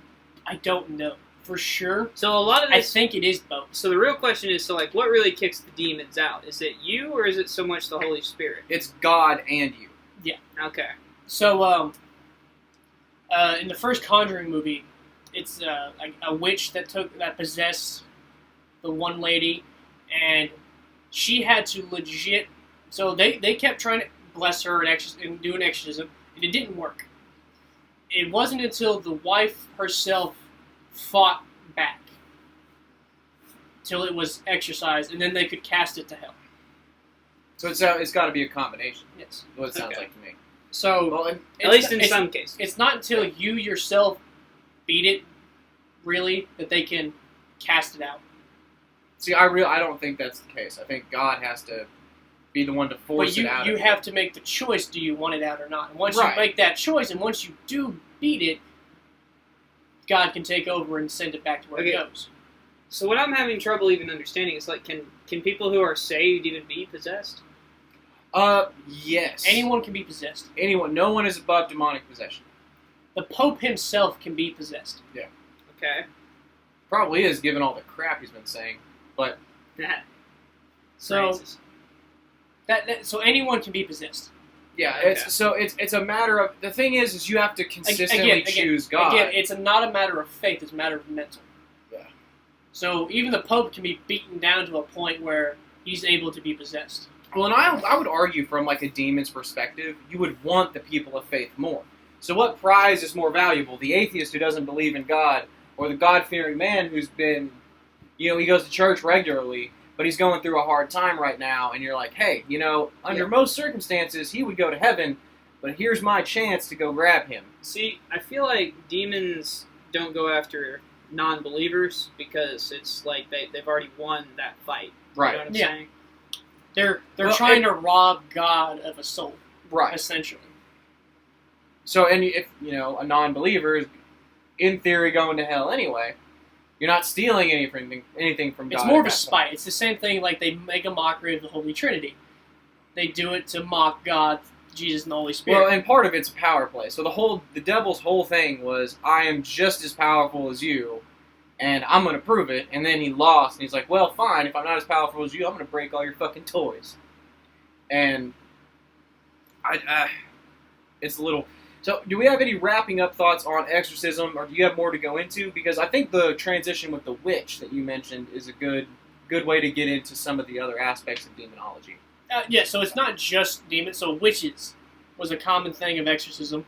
don't know for sure. So a lot of this, I think it is both. So the real question is, what really kicks the demons out? Is it you, or is it so much the Holy Spirit? It's God and you. Yeah. Okay. So, in the first Conjuring movie, it's a witch that possessed the one lady, and she had to legit. So they kept trying to bless her and do an exorcism, and it didn't work. It wasn't until the wife herself fought back till it was exorcised, and then they could cast it to hell. So it's got to be a combination. Yes. What it sounds Okay. like to me. So Well, and At least in some cases. it's not until you yourself beat it, really, that they can cast it out. see, I don't think that's the case. I think God has to be the one to force But it out. you of have to make the choice: do you want it out or not? And once Right. you make that choice, and once you do beat it, God can take over and send it back to where it Okay. goes. So what I'm having trouble even understanding is like, can people who are saved even be possessed? Yes. Anyone can be possessed. Anyone. No one is above demonic possession. The Pope himself can be possessed. Okay. Probably is, given all the crap he's been saying. But So Francis. so anyone can be possessed. yeah, Okay. it's a matter of the thing is you have to consistently choose God. Again, it's not a matter of faith; it's a matter of mental. Yeah. So even the Pope can be beaten down to a point where he's able to be possessed. Well, and I would argue from like a demon's perspective, you would want the people of faith more. So what prize is more valuable? The atheist who doesn't believe in God, or the God-fearing man who's been, he goes to church regularly, but he's going through a hard time right now, and you're like, hey, under most circumstances, he would go to heaven, but here's my chance to go grab him. See, I feel like demons don't go after non-believers because it's like they've already won that fight. You know what I'm Yeah. saying? They're Well, trying to rob God of a soul, Right. essentially. So, and if, a non-believer is, in theory, going to hell anyway, you're not stealing anything from God. It's more of at a that spite. point. It's the same thing like they make a mockery of the Holy Trinity. They do it to mock God, Jesus, and the Holy Spirit. Well, and part of it's a power play. So the devil's whole thing was, I am just as powerful as you, and I'm going to prove it. And then he lost, and he's like, well, fine, if I'm not as powerful as you, I'm going to break all your fucking toys. And it's a little... So, do we have any wrapping up thoughts on exorcism, or do you have more to go into? Because I think the transition with the witch that you mentioned is a good way to get into some of the other aspects of demonology. Yeah, so it's not just demons. So witches was a common thing of exorcism.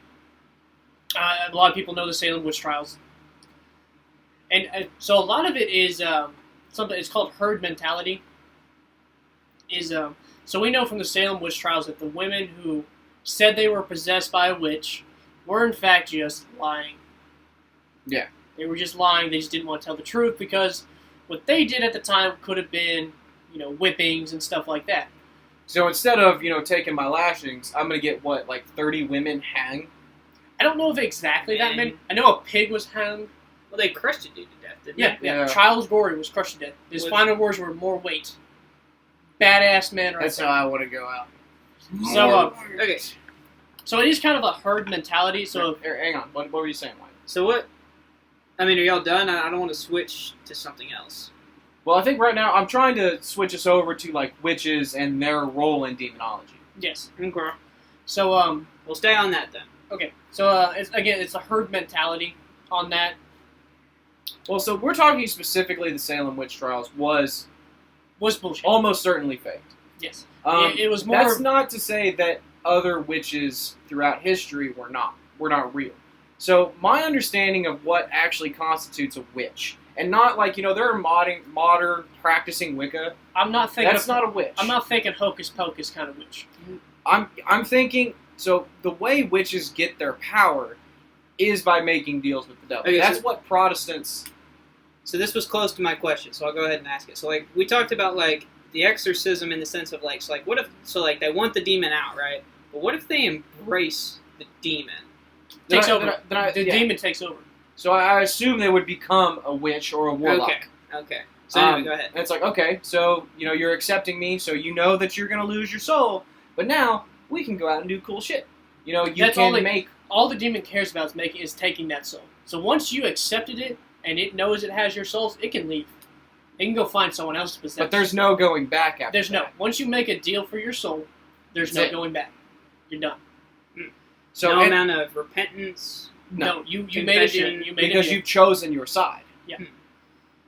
A lot of people know the Salem witch trials. And so a lot of it is something, it's called herd mentality. So we know from the Salem witch trials that the women who said they were possessed by a witch were in fact just lying. Yeah. They were just lying. They just didn't want to tell the truth because what they did at the time could have been, whippings and stuff like that. So instead of, taking my lashings, I'm going to get, 30 women hanged? I don't know if exactly that many. I know a pig was hanged. Well, they crushed a dude to death, didn't they? Yeah. Yeah. Charles Gorey was crushed to death. His With- final words were more weight. Badass man right That's there. how I want to go out. So, Okay. So it is kind of a herd mentality. So Hang on. What were you saying, Mike? So what? I mean, are y'all done? I don't want to switch to something else. Well, I think right now I'm trying to switch us over to, witches and their role in demonology. yes. Okay. So We'll stay on that then. okay. So it's a herd mentality on that. Well, so we're talking specifically the Salem witch trials was bullshit. almost certainly faked. Yes. Um, it was more. That's not to say that other witches throughout history were not real. So my understanding of what actually constitutes a witch, and not there are modern practicing Wicca. I'm not thinking. That's not a witch. I'm not thinking hocus pocus kind of witch. I'm thinking. So the way witches get their power is by making deals with the devil. Okay, That's so- what Protestants. So this was close to my question, so I'll go ahead and ask it. So we talked about the exorcism in the sense of what if they want the demon out, right? But what if they embrace the demon? Takes Then I- over. then I- then I- The yeah. demon takes over. So I assume they would become a witch or a warlock. Okay. So anyway, go ahead. And it's okay, so you're accepting me, so you know that you're gonna lose your soul, but now we can go out and do cool shit. You That's all can they- make. All the demon cares about is taking that soul. So once you accepted it and it knows it has your soul, it can leave. It can go find someone else to possess. But there's no going back after. There's no. that. Once you make a deal for your soul, there's That's no it. going back. You're done. So no and- amount of repentance. No, you made a deal. Confession, You made because a deal. you've chosen your side. Yeah.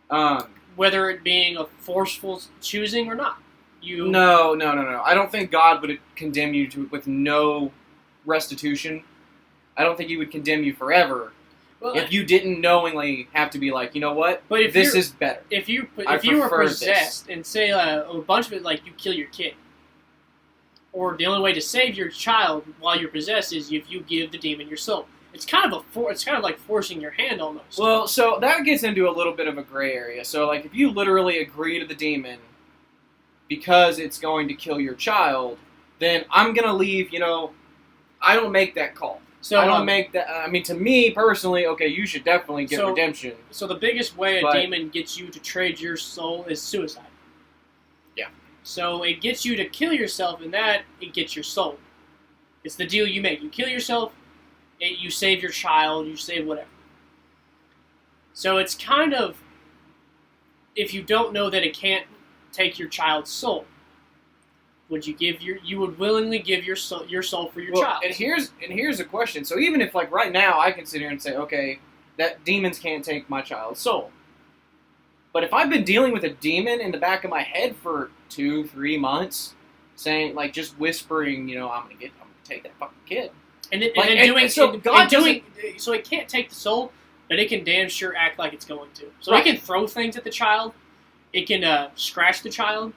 Um. Whether it being a forceful choosing or not. You No. I don't think God would condemn you with no restitution. I don't think He would condemn you forever. Well, if you didn't knowingly have to be like, you know what, but if this you're- is better. if you I were prefer possessed and say a bunch of it, like you kill your kid, or the only way to save your child while you're possessed is if you give the demon your soul. It's kind of it's kind of like forcing your hand almost. Well, so that gets into a little bit of a gray area. So, like, if you literally agree to the demon because it's going to kill your child, then I'm going to leave, I don't make that call. So I don't make that. I mean, to me personally, okay, you should definitely get redemption. So the biggest way a But- demon gets you to trade your soul is suicide. Yeah. So it gets you to kill yourself, and that it gets your soul. It's the deal you make. You kill yourself, you save your child, you save whatever. So it's kind of, if you don't know that it can't take your child's soul, you would willingly give your soul for your child. And here's a question. So even if, like, right now I can sit here and say, okay, that demons can't take my child's soul. But if I've been dealing with a demon in the back of my head for 2-3 months, saying, like, just whispering, I'm gonna take that fucking kid. So it can't take the soul, but it can damn sure act like it's going to. So Right. it can throw things at the child. It can scratch the child.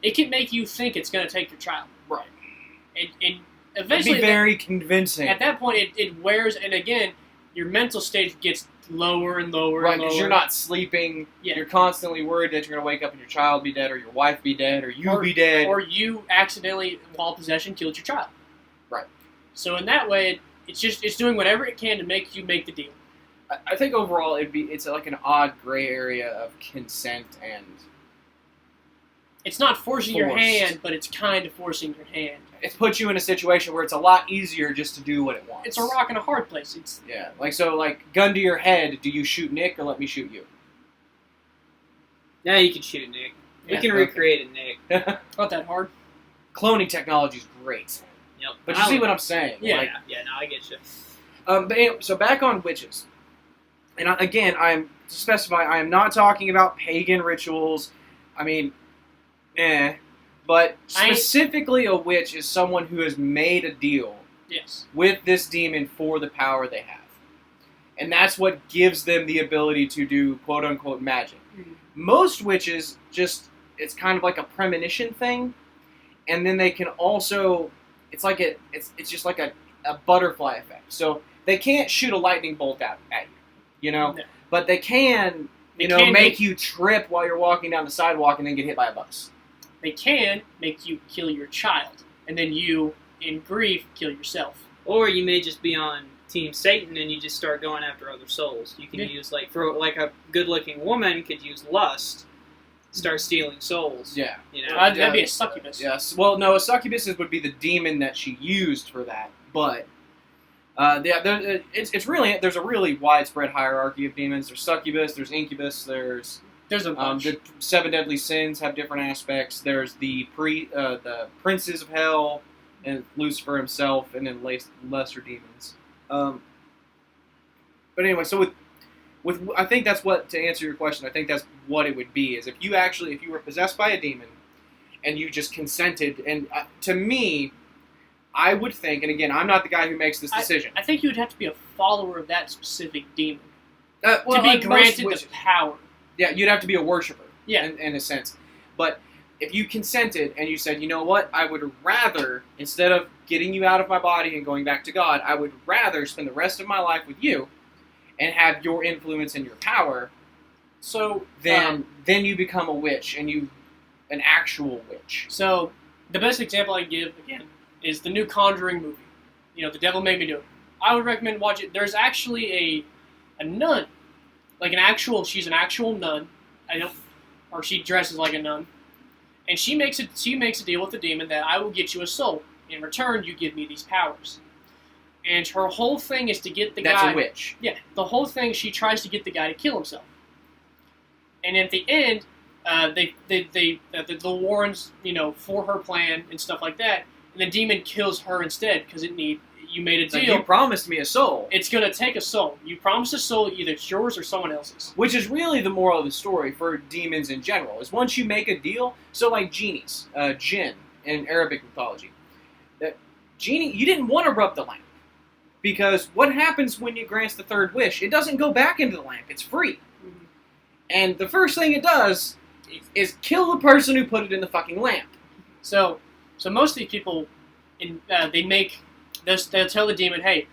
It can make you think it's going to take your child. Right. And It'd eventually, be very convincing. at that point, it wears. And again, your mental state gets lower and lower Right, and lower. because you're not sleeping. Yeah. You're constantly worried that you're going to wake up and your child be dead, or your wife be dead, or you be dead. Or you accidentally, while possession, killed your child. Right. So in that way, it's doing whatever it can to make you make the deal. I think overall it's like an odd gray area of consent and It's not forcing your Forced. hand, but it's kind of forcing your hand. it puts you in a situation where it's a lot easier just to do what it wants. It's a rock and a hard place. It's Yeah, like gun to your head. Do you shoot Nick or let me shoot you? Now you can shoot Nick. We Yeah, can okay. recreate a Nick. not that hard. Cloning technology is great, Yep. but you see what I'm saying? Yeah. Like, No, I get you. But anyway, so back on witches, and again, to specify, I am not talking about pagan rituals. I mean, but specifically a witch is someone who has made a deal Yes. with this demon for the power they have, and that's what gives them the ability to do quote unquote magic. Mhm. Most witches it's kind of like a premonition thing, and then they can also it's just like a butterfly effect. So they can't shoot a lightning bolt out at you, No. but they can, They can make you trip while you're walking down the sidewalk and then get hit by a bus. They can make you kill your child, and then you, in grief, kill yourself. Or you may just be on Team Satan and you just start going after other souls. You can Yeah. use like a good-looking woman could use lust, start stealing souls. Yeah. You know. That'd be a succubus. Yes. Well, no, a succubus would be the demon that she used for that, but. It's really there's a really widespread hierarchy of demons. There's succubus, there's incubus, there's There's a bunch. the 7 deadly sins have different aspects. There's the princes of hell and Lucifer himself, and then lesser demons. But anyway, so with I think that's what, to answer your question, I think that's what it would be, is if you were possessed by a demon and you just consented, and to me, I would think, and again, I'm not the guy who makes this decision. I think you would have to be a follower of that specific demon Well, to be like most granted witches. the power. Yeah, you'd have to be a worshiper. Yeah. In a sense. But if you consented and you said, you know what, I would rather, instead of getting you out of my body and going back to God, I would rather spend the rest of my life with you and have your influence and your power, So then you become a witch, and an actual witch. So the best example I can give again is the new Conjuring movie. The Devil Made Me Do It. I would recommend watch it. There's actually a nun, like she's an actual nun. Or she dresses like a nun, and she makes a deal with the demon that I will get you a soul. In return, you give me these powers. And her whole thing is to get the guy. That's a witch. Yeah, the whole thing, she tries to get the guy to kill himself. And at the end, the Warrens, for her plan and stuff like that, and the demon kills her instead because you made a It's like, deal. you promised me a soul. It's going to take a soul. You promise a soul, either it's yours or someone else's. Which is really the moral of the story for demons in general, is once you make a deal, so like genies, jinn, in Arabic mythology, that genie, you didn't want to rub the lamp. Because what happens when you grant the third wish? It doesn't go back into the lamp. It's free. Mhm. And the first thing it does is kill the person who put it in the fucking lamp. So most of these people, they'll tell the demon, hey,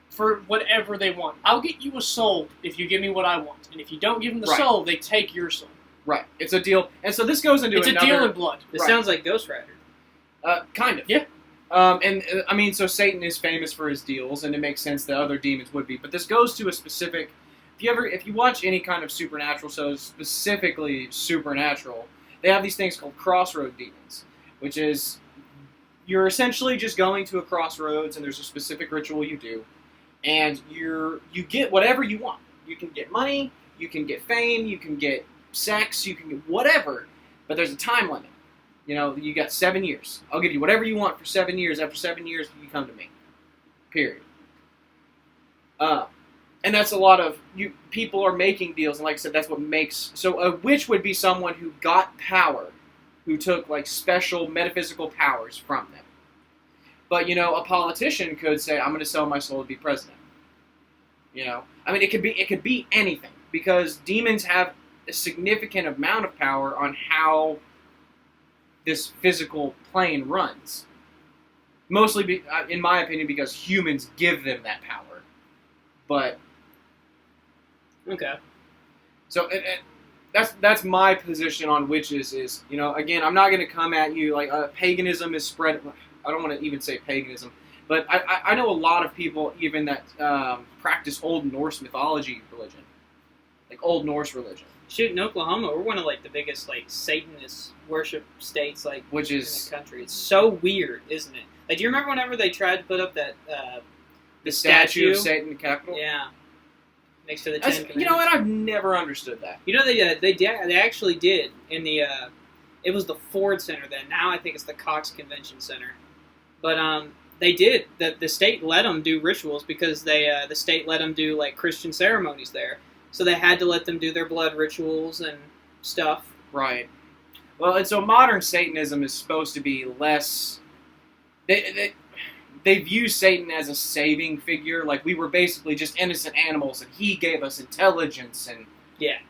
for whatever they want, I'll get you a soul if you give me what I want, and if you don't give them the Right. soul, they take your soul. Right. It's a deal. And so this goes into It's another... a deal in blood. This Right. sounds like Ghost Rider. Kind of. Yeah. I mean, so Satan is famous for his deals, and it makes sense that other demons would be. But this goes to a specific... If you watch any kind of supernatural shows, specifically supernatural, they have these things called crossroad demons, which is you're essentially just going to a crossroads, and there's a specific ritual you do, and you get whatever you want. You can get money, you can get fame, you can get sex, you can get whatever, but there's a time limit. You know, you got 7 years. I'll give you whatever you want for 7 years. After 7 years, you come to me. Period. And that's a lot of people are making deals, and like I said, that's what makes... So a witch would be someone who got power, who took like special metaphysical powers from them. But, you know, a politician could say, I'm going to sell my soul to be president. You know? I mean, it could be anything, because demons have a significant amount of power on how this physical plane runs. Mostly, in my opinion, because humans give them that power. But... Okay. So that's my position on witches is, you know, again, I'm not going to come at you like paganism is spread. I don't want to even say paganism, but I know a lot of people even that practice Old Norse mythology religion, like Old Norse religion. Shoot, in Oklahoma, we're one of like the biggest like Satanist worship states like Which in is the country. It's so weird, isn't it? Like, do you remember whenever they tried to put up that the statue of Satan in the Capitol. Yeah. Next to the Ten Commandments. You know what? I've never understood that. You know they actually did in the it was the Ford Center then. Now I think it's the Cox Convention Center. But they did the state let them do rituals because the state let them do like Christian ceremonies there. So they had to let them do their blood rituals and stuff. Right. Well, and so modern Satanism is supposed to be less. They view Satan as a saving figure, like we were basically just innocent animals, and he gave us intelligence and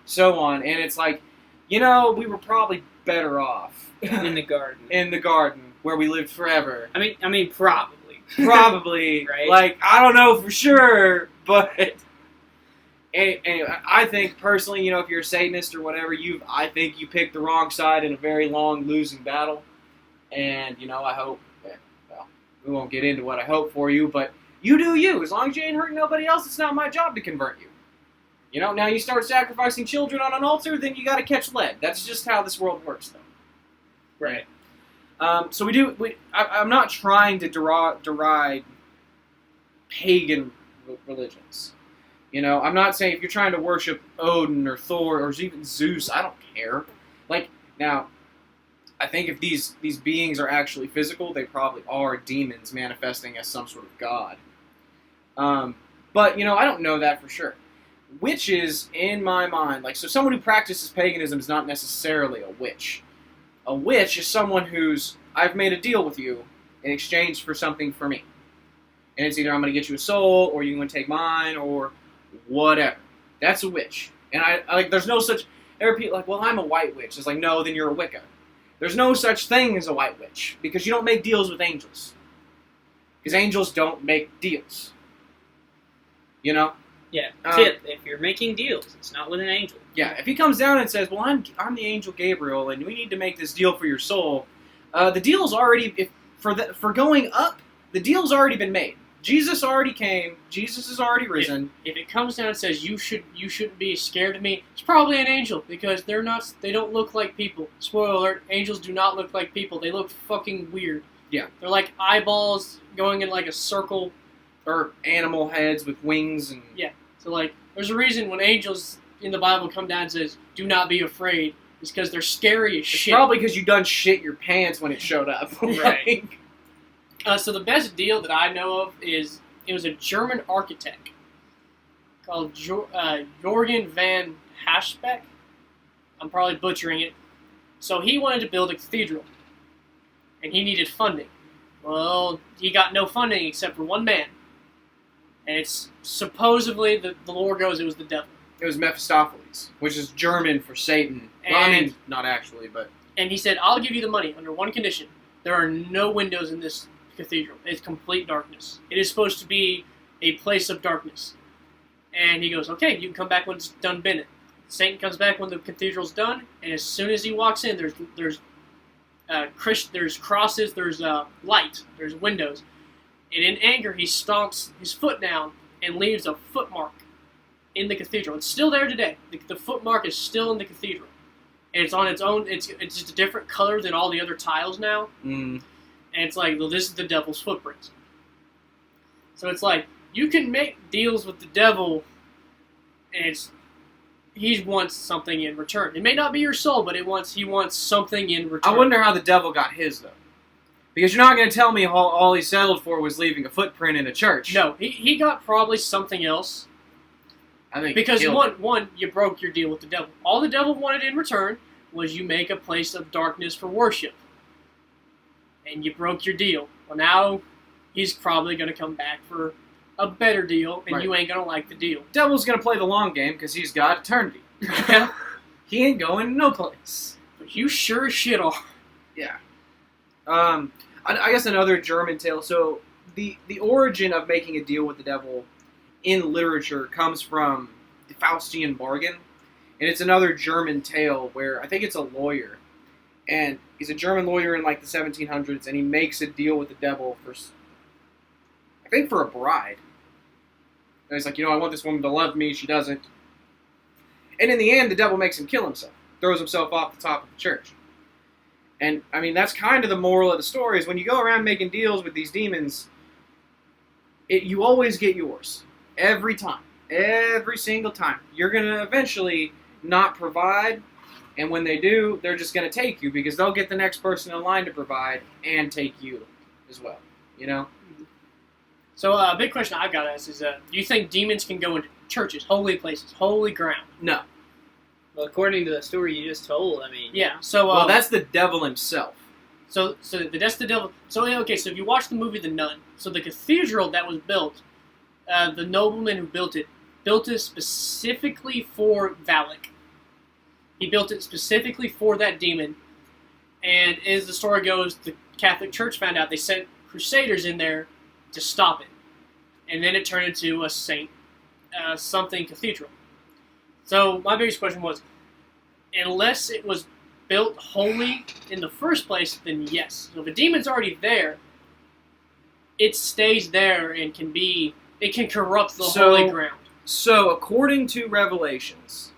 so on. And it's like, you know, we were probably better off In the garden. in the garden where we lived forever. I mean, probably. Probably, Right? Like I don't know for sure, but anyway, I think personally, you know, if you're a Satanist or whatever, I think you picked the wrong side in a very long losing battle, and you know, I hope. We won't get into what I hope for you, but you do you. As long as you ain't hurting nobody else, it's not my job to convert you. You know, now you start sacrificing children on an altar, then you got to catch lead. That's just how this world works, though. Right. So I'm not trying to deride pagan religions. You know, I'm not saying if you're trying to worship Odin or Thor or even Zeus, I don't care. Like, now... I think if these beings are actually physical, they probably are demons manifesting as some sort of god. But, you know, I don't know that for sure. Witches, in my mind, like, so someone who practices paganism is not necessarily a witch. A witch is someone who's, I've made a deal with you in exchange for something for me. And it's either I'm going to get you a soul, or you're going to take mine, or whatever. That's a witch. And I like, there's no such, there are people like, well, I'm a white witch. It's like, no, then you're a Wicca. There's no such thing as a white witch, because you don't make deals with angels. Because angels don't make deals. You know? Yeah. Tip, if you're making deals, it's not with an angel. Yeah, if he comes down and says, well, I'm the angel Gabriel, and we need to make this deal for your soul, the deal's already, for going up, the deal's already been made. Jesus already came. Jesus is already risen. If it comes down and says you shouldn't be scared of me, it's probably an angel because they don't look like people. Spoiler alert: angels do not look like people. They look fucking weird. Yeah, they're like eyeballs going in like a circle, or animal heads with wings and So like, there's a reason when angels in the Bible come down and says, "Do not be afraid," it's because they're scary as shit. Probably because you done shit your pants when it showed up. Right. So the best deal that I know of is it was a German architect called Jorgen van Haschbeck. I'm probably butchering it. So he wanted to build a cathedral, and he needed funding. Well, he got no funding except for one man, and it's supposedly the lore goes it was the devil. It was Mephistopheles, which is German for Satan. Well, I mean, not actually, but... And he said, I'll give you the money under one condition. There are no windows in this cathedral. It's complete darkness. It is supposed to be a place of darkness. And he goes, okay, you can come back when it's done bending. Satan comes back when the cathedral's done, and as soon as he walks in, there's crosses, there's light, there's windows. And in anger, he stomps his foot down and leaves a foot mark in the cathedral. It's still there today. The foot mark is still in the cathedral. And it's on its own. It's just a different color than all the other tiles now. Mm. And it's like, well, this is the devil's footprints. So it's like, you can make deals with the devil, and he wants something in return. It may not be your soul, but he wants something in return. I wonder how the devil got his, though. Because you're not going to tell me all he settled for was leaving a footprint in a church. No, he got probably something else. I think because one, you broke your deal with the devil. All the devil wanted in return was you make a place of darkness for worship. And you broke your deal. Well, now he's probably going to come back for a better deal, and you ain't going to like the deal. Devil's going to play the long game because he's got eternity. He ain't going no place. But you sure as shit are. Yeah. I guess another German tale. So the origin of making a deal with the devil in literature comes from the Faustian bargain, and it's another German tale where I think it's a lawyer, and he's a German lawyer in like the 1700s, and he makes a deal with the devil for a bride. And he's like, I want this woman to love me. She doesn't. And in the end, the devil makes him kill himself, throws himself off the top of the church. And, I mean, that's kind of the moral of the story, is when you go around making deals with these demons, you always get yours. Every time. Every single time. You're going to eventually not provide, and when they do, they're just going to take you, because they'll get the next person in line to provide and take you as well. So a big question I've got to ask is, do you think demons can go into churches, holy places, holy ground? No. Well, according to the story you just told, I mean... Yeah, so... well, that's the devil himself. So that's the devil... So, okay, so if you watch the movie The Nun, so the cathedral that was built, the nobleman who built it specifically for Valak. He built it specifically for that demon, and as the story goes, the Catholic Church found out they sent crusaders in there to stop it. And then it turned into a something cathedral. So my biggest question was, unless it was built holy in the first place, then yes. So if a demon's already there, it stays there and it can corrupt the holy ground. So according to Revelations,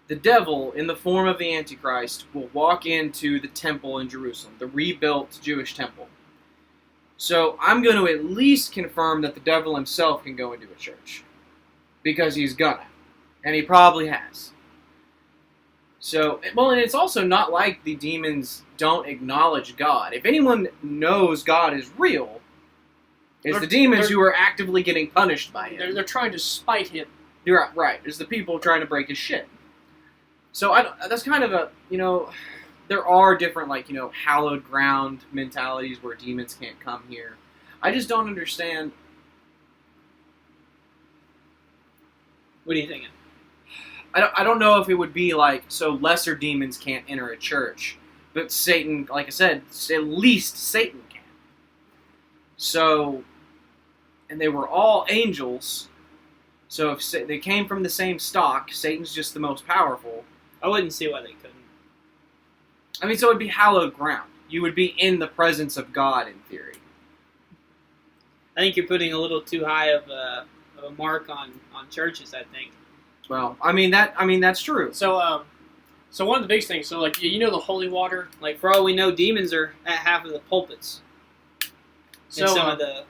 the devil, in the form of the Antichrist, will walk into the temple in Jerusalem, the rebuilt Jewish temple. So I'm going to at least confirm that the devil himself can go into a church. Because he's gonna. And he probably has. So, well, and it's also not like the demons don't acknowledge God. If anyone knows God is real, it's the demons who are actively getting punished by him. They're trying to spite him. You're right. It's the people trying to break his shit. So that's kind of a, there are different, hallowed ground mentalities where demons can't come here. I just don't understand. What are you thinking? I don't know if it would be so lesser demons can't enter a church, but Satan, like I said, at least Satan can. So, and they were all angels, so if they came from the same stock, Satan's just the most powerful. I wouldn't see why they couldn't. I mean, so it would be hallowed ground. You would be in the presence of God, in theory. I think you're putting a little too high of a mark on churches, I think. Well, that's true. So one of the biggest things, the holy water. Like, for all we know, demons are at half of the pulpits. So some of the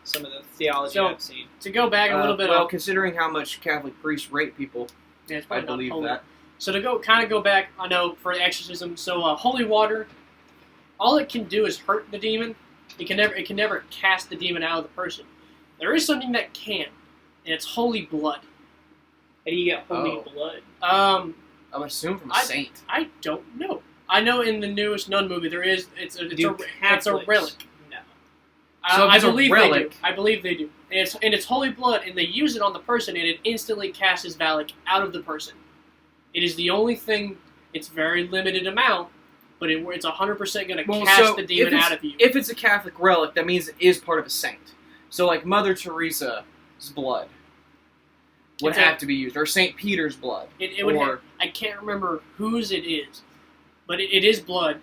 theology I've seen. To go back a little bit. Well, considering how much Catholic priests rape people, yeah, it's I believe that. So to go back, I know for exorcism. So holy water, all it can do is hurt the demon. It can never cast the demon out of the person. There is something that can, and it's holy blood. How do you get holy blood? I would assume from a saint. I don't know. I know in the newest Nun movie it's a relic. No. I believe they do. I believe they do. and it's holy blood, and they use it on the person, and it instantly casts Valak out of the person. It is the only thing. It's very limited amount, but it's 100% going to cast the demon out of you. If it's a Catholic relic, that means it is part of a saint. So, like Mother Teresa's blood would have to be used, or Saint Peter's blood. It would. I can't remember whose it is, but it is blood.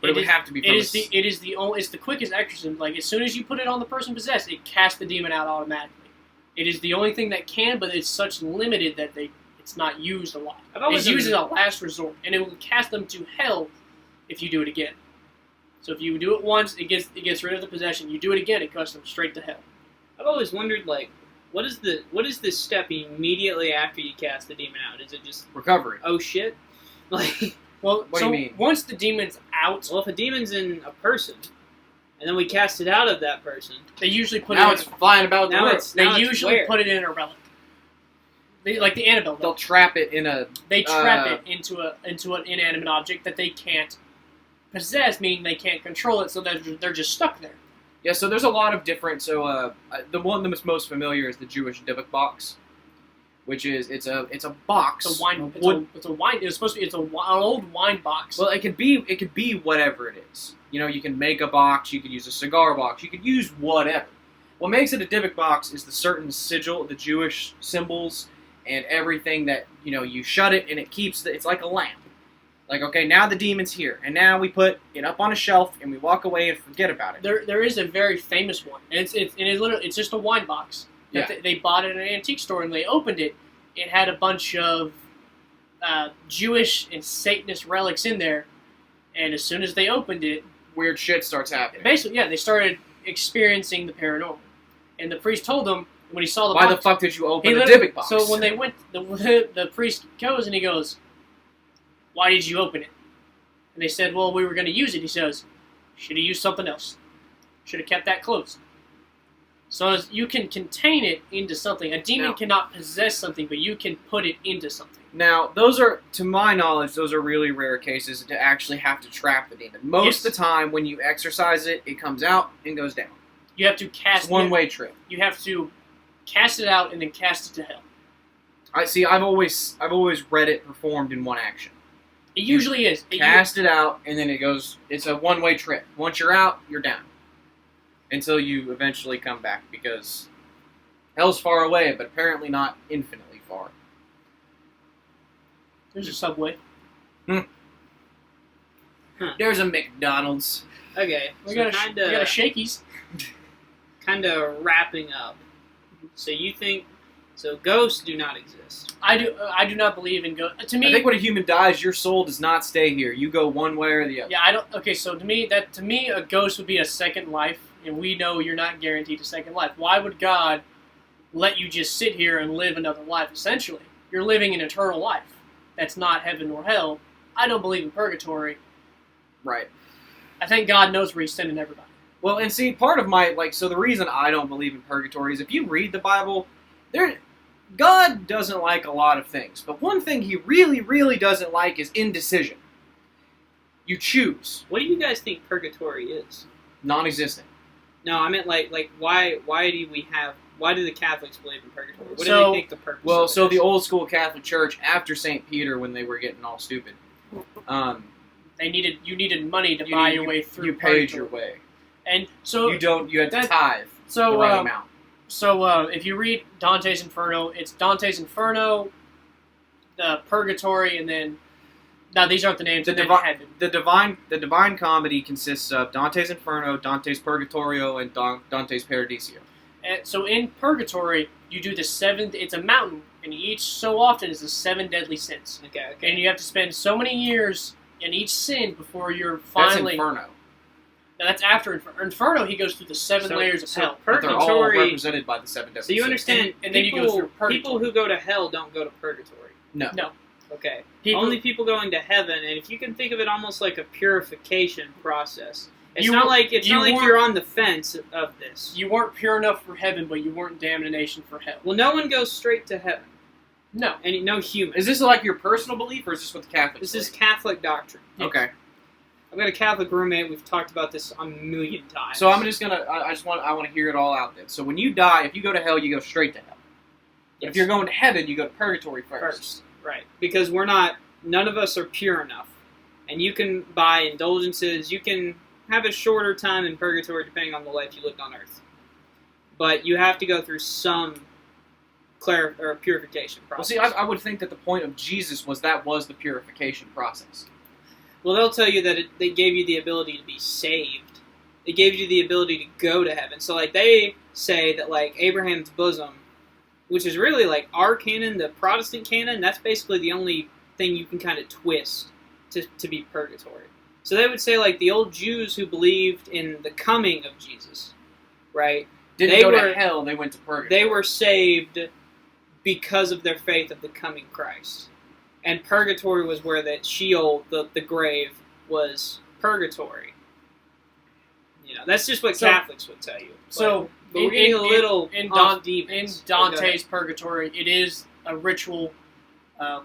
But it would have to be. It's the quickest exorcism. Like as soon as you put it on the person possessed, it casts the demon out automatically. It is the only thing that can, but it's such limited that it's not used a lot. It's used as a last resort, and it will cast them to hell if you do it again. So if you do it once, it gets rid of the possession. You do it again, it casts them straight to hell. I've always wondered, like, what is the step immediately after you cast the demon out? Is it just recovery? Oh shit! Like. Well, what do you mean? Once the demon's out... Well, if a demon's in a person, and then we cast it out of that person... They usually put now it... it's flying about the room. They usually put it in a relic. Like the Annabelle. They'll trap it in a... They trap it into an inanimate object that they can't possess, meaning they can't control it, so they're just stuck there. Yeah, so there's a lot of different... So the one that's most familiar is the Jewish Dybbuk box. Which is it's a box. It's a wine. It's a wine. It's supposed to be. It's an old wine box. Well, it could be whatever it is. You know, you can make a box. You could use a cigar box. You could use whatever. What makes it a Dybbuk box is the certain sigil, the Jewish symbols, and everything that you shut it and it keeps. It's like a lamp. Like, okay, now the demon's here, and now we put it up on a shelf and we walk away and forget about it. There is a very famous one, and it's just a wine box. Yeah. They bought it at an antique store and they opened it. It had a bunch of Jewish and Satanist relics in there, and as soon as they opened it, weird shit starts happening. Basically, yeah, they started experiencing the paranormal. And the priest told them when he saw the Why box, the fuck did you open the Dybbuk box? So when they went, the priest goes and he goes, "Why did you open it?" And they said, "Well, we were going to use it." He says, "Should have used something else. Should have kept that closed." So as you can contain it into something. A demon cannot possess something, but you can put it into something. Now, those are, to my knowledge, those are really rare cases to actually have to trap the demon. Most of the time, when you exorcise it, it comes out and goes down. You have to cast it's one-way trip. You have to cast it out and then cast it to hell. I've always read it performed in one action. It usually is. Cast it out, and then it goes. It's a one-way trip. Once you're out, you're down. Until you eventually come back, because hell's far away, but apparently not infinitely far. There's a Subway. There's a McDonald's. Okay, we got a Shakey's. Kind of wrapping up. So you think ghosts do not exist? I do not believe in ghosts. To me, I think when a human dies, your soul does not stay here. You go one way or the other. Yeah, I don't. Okay, so to me, a ghost would be a second life, and we know you're not guaranteed a second life. Why would God let you just sit here and live another life? Essentially, you're living an eternal life. That's not heaven or hell. I don't believe in purgatory. Right. I think God knows where He's sending everybody. Well, and see, part of my so the reason I don't believe in purgatory is if you read the Bible, God doesn't like a lot of things, but one thing He really, really doesn't like is indecision. You choose. What do you guys think purgatory is? Non-existent. No, I meant like why do the Catholics believe in purgatory? What do they think the purpose? Well, of it is? the old school Catholic Church after St. Peter, when they were getting all stupid, you needed money to buy your way through. You paid your way, and so you had to tithe the right amount. So if you read Dante's Inferno, it's Dante's Inferno, the Purgatory, and then these aren't the names. The Divine Comedy consists of Dante's Inferno, Dante's Purgatorio, and Dante's Paradiso. And so in Purgatory, you do the seventh. It's a mountain, and each so often is the 7 deadly sins. Okay. And you have to spend so many years in each sin before you're finally. That's Inferno. Now that's after Inferno. Inferno, he goes through the 7 layers of hell. But they're all represented by the 7 deadly sins. So you understand? And then you go through Purgatory. People who go to hell don't go to Purgatory. No. Okay. Only people going to heaven, and if you can think of it almost like a purification process. It's not like you're on the fence of this. You weren't pure enough for heaven, but you weren't damnation for hell. Well, no one goes straight to heaven. No. And no human. Is this like your personal belief, or is this what the Catholics This is Catholic doctrine. Yes. Okay. I've got a Catholic roommate. We've talked about this a million times. So I'm just gonna. I want to hear it all out then. So when you die, if you go to hell, you go straight to hell. Yes. If you're going to heaven, you go to purgatory first. Right. Because none of us are pure enough. And you can buy indulgences, you can have a shorter time in purgatory depending on the life you lived on earth. But you have to go through some purification process. Well, see, I would think that the point of Jesus was the purification process. Well, they'll tell you that they gave you the ability to be saved. It gave you the ability to go to heaven. So, like, they say that, like, Abraham's bosom, which is really, like, our canon, the Protestant canon, that's basically the only thing you can kind of twist to be purgatory. So they would say, like, the old Jews who believed in the coming of Jesus, right? Didn't go to hell, they went to purgatory. They were saved because of their faith of the coming Christ. And purgatory was where that Sheol, the grave, was purgatory. You know, that's just what Catholics would tell you. So, but we're getting a little in demons. Dante's purgatory, it is a ritual.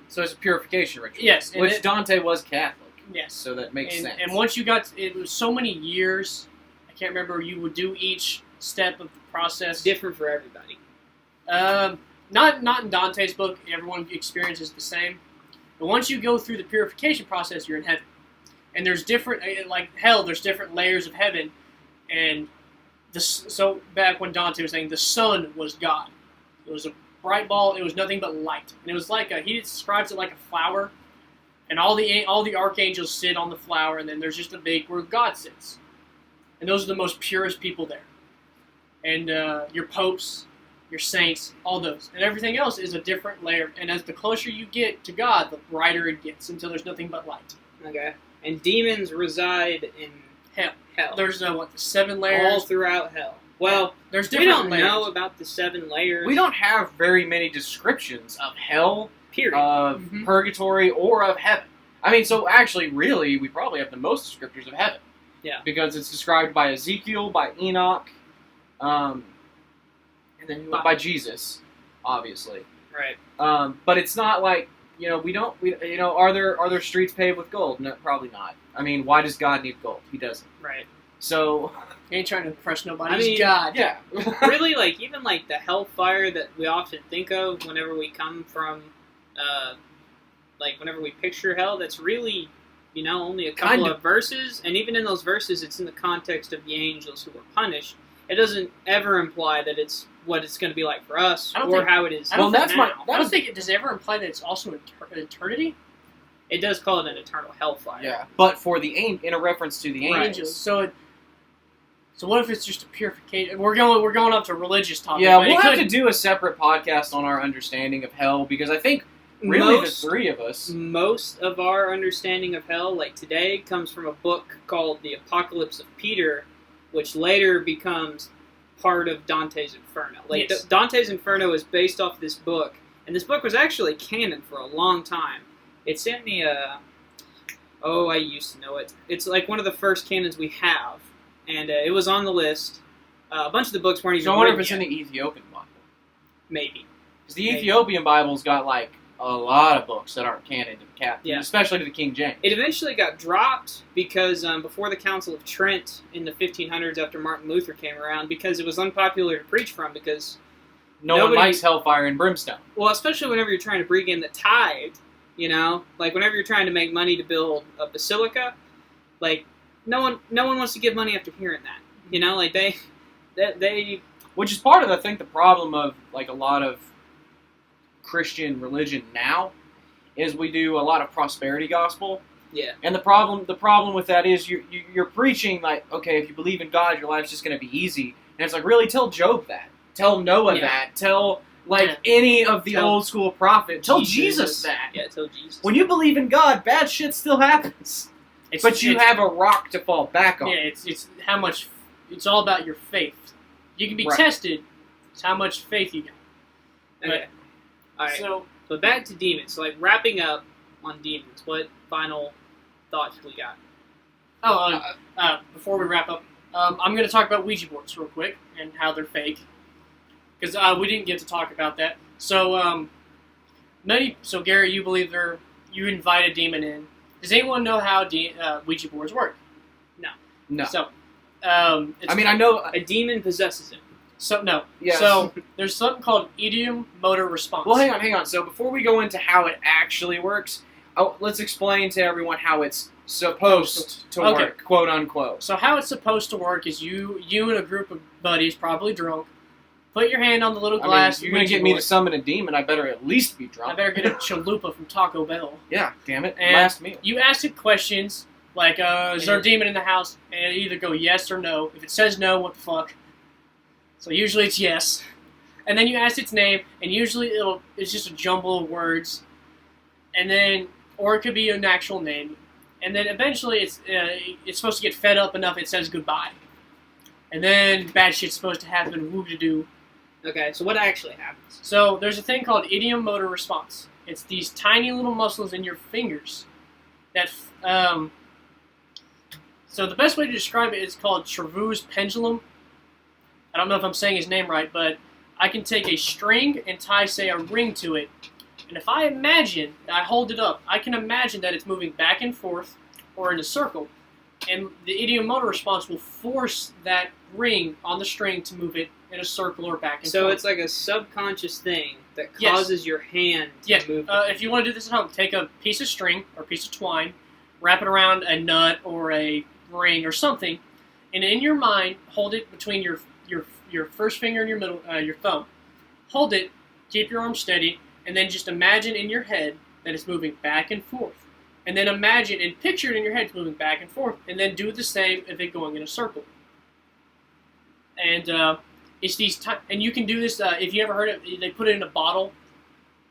So it's a purification ritual. Yes. Which Dante was Catholic. Yes. So that makes sense. And once you got, it was so many years, I can't remember, you would do each step of the process. It's different for everybody. Not in Dante's book, everyone experiences the same. But once you go through the purification process, you're in heaven. And there's different, like hell, there's different layers of heaven. And so back when Dante was saying the sun was God. It was a bright ball, it was nothing but light. And it was like he describes it like a flower. And all the archangels sit on the flower, and then there's just a big where God sits. And those are the most purest people there. And your popes, your saints, all those. And everything else is a different layer. And as the closer you get to God, the brighter it gets until there's nothing but light. Okay. And demons reside in hell. There's the 7 layers? all throughout hell. Well, there's different we don't layers. know about the 7 layers. We don't have very many descriptions of hell, period, of purgatory, or of heaven. I mean, so actually, really, we probably have the most descriptors of heaven. Yeah. Because it's described by Ezekiel, by Enoch, and then by Jesus, obviously. Right. But it's not like, are there streets paved with gold? No, probably not. I mean, why does God need gold? He doesn't. Right. So He ain't trying to impress nobody. I mean, He's God. yeah. Really, like, even like the hellfire that we often think of whenever we come from, whenever we picture hell, that's really, only a couple of verses, and even in those verses, it's in the context of the angels who were punished. It doesn't ever imply that it's what it's going to be like for us, or how it is. I don't think it does it ever imply that it's also an eternity. It does call it an eternal hellfire. Yeah, but for in a reference to the angels. So what if it's just a purification? We're going up to religious topics. Yeah, we'll have to do a separate podcast on our understanding of hell, because I think really the 3 of us. Most of our understanding of hell, like today, comes from a book called The Apocalypse of Peter, which later becomes part of Dante's Inferno. Yes. Dante's Inferno is based off this book, and this book was actually canon for a long time. It sent me I used to know it. It's like one of the first canons we have, and it was on the list. A bunch of the books weren't even. So I wonder if it's in the Ethiopian Bible. Maybe. Because the Ethiopian Bible's got like a lot of books that aren't canon to the Catholic, especially to the King James. It eventually got dropped because before the Council of Trent in the 1500s, after Martin Luther came around, because it was unpopular to preach from, because nobody likes hellfire and brimstone. Well, especially whenever you're trying to bring in the tithe, like whenever you're trying to make money to build a basilica, like no one wants to give money after hearing that. Like they which is part of, I think, the problem of like a lot of Christian religion now is we do a lot of prosperity gospel. Yeah. And the problem with that is you're preaching like, okay, if you believe in God, your life's just going to be easy. And it's like, really, tell Job that. Tell Noah that. Tell any of the old school prophets. Tell Jesus that. Yeah, tell Jesus. When you believe in God, bad shit still happens. But you have a rock to fall back on. Yeah, it's how much. It's all about your faith. You can be tested. It's how much faith you got. Okay. All right. So back to demons. So, like, wrapping up on demons, what final thoughts we got? Before we wrap up, I'm going to talk about Ouija boards real quick and how they're fake, because we didn't get to talk about that. So, Gary, you believe you invite a demon in, Does anyone know how Ouija boards work? No. So, I mean, I know. A demon possesses him. So no. Yes. So there's something called idiom motor response. Well, hang on. So before we go into how it actually works, let's explain to everyone how it's supposed to Okay. work, quote unquote. So how it's supposed to work is you and a group of buddies, probably drunk, put your hand on the little glass. You're gonna Ouija get me to board. summon a demon. I better at least be I drunk. better get a chalupa from Taco Bell. Yeah, damn it. And Last meal. You ask it questions like, "Is there a demon in the house?" And it either go yes or no. If it says no, what the fuck? So usually it's yes. And then you ask its name, and usually it's just a jumble of words. And then, or it could be an actual name. And then eventually it's supposed to get fed up enough it says goodbye. And then bad shit's supposed to happen, woo-to-do. Okay, so what actually happens? So there's a thing called idiom motor response. It's these tiny little muscles in your fingers that, so the best way to describe it is called Trevou's pendulum. I don't know if I'm saying his name right, but I can take a string and tie, say, a ring to it. And if I imagine, I hold it up, I can imagine that it's moving back and forth or in a circle. And the idiom motor response will force that ring on the string to move it in a circle or back and So forth. it's like a subconscious thing that Yes. causes your hand to Yeah, move. if you want to do this at home, take a piece of string or a piece of twine, wrap it around a nut or a ring or something, and in your mind, hold it between your first finger and your middle, your thumb. Hold it, keep your arm steady, and then just imagine in your head that it's moving back and forth. And then imagine and picture it in your head it's moving back and forth, and then do the same if it's going in a circle. And it's these and you can do this if you ever heard it. They put it in a bottle.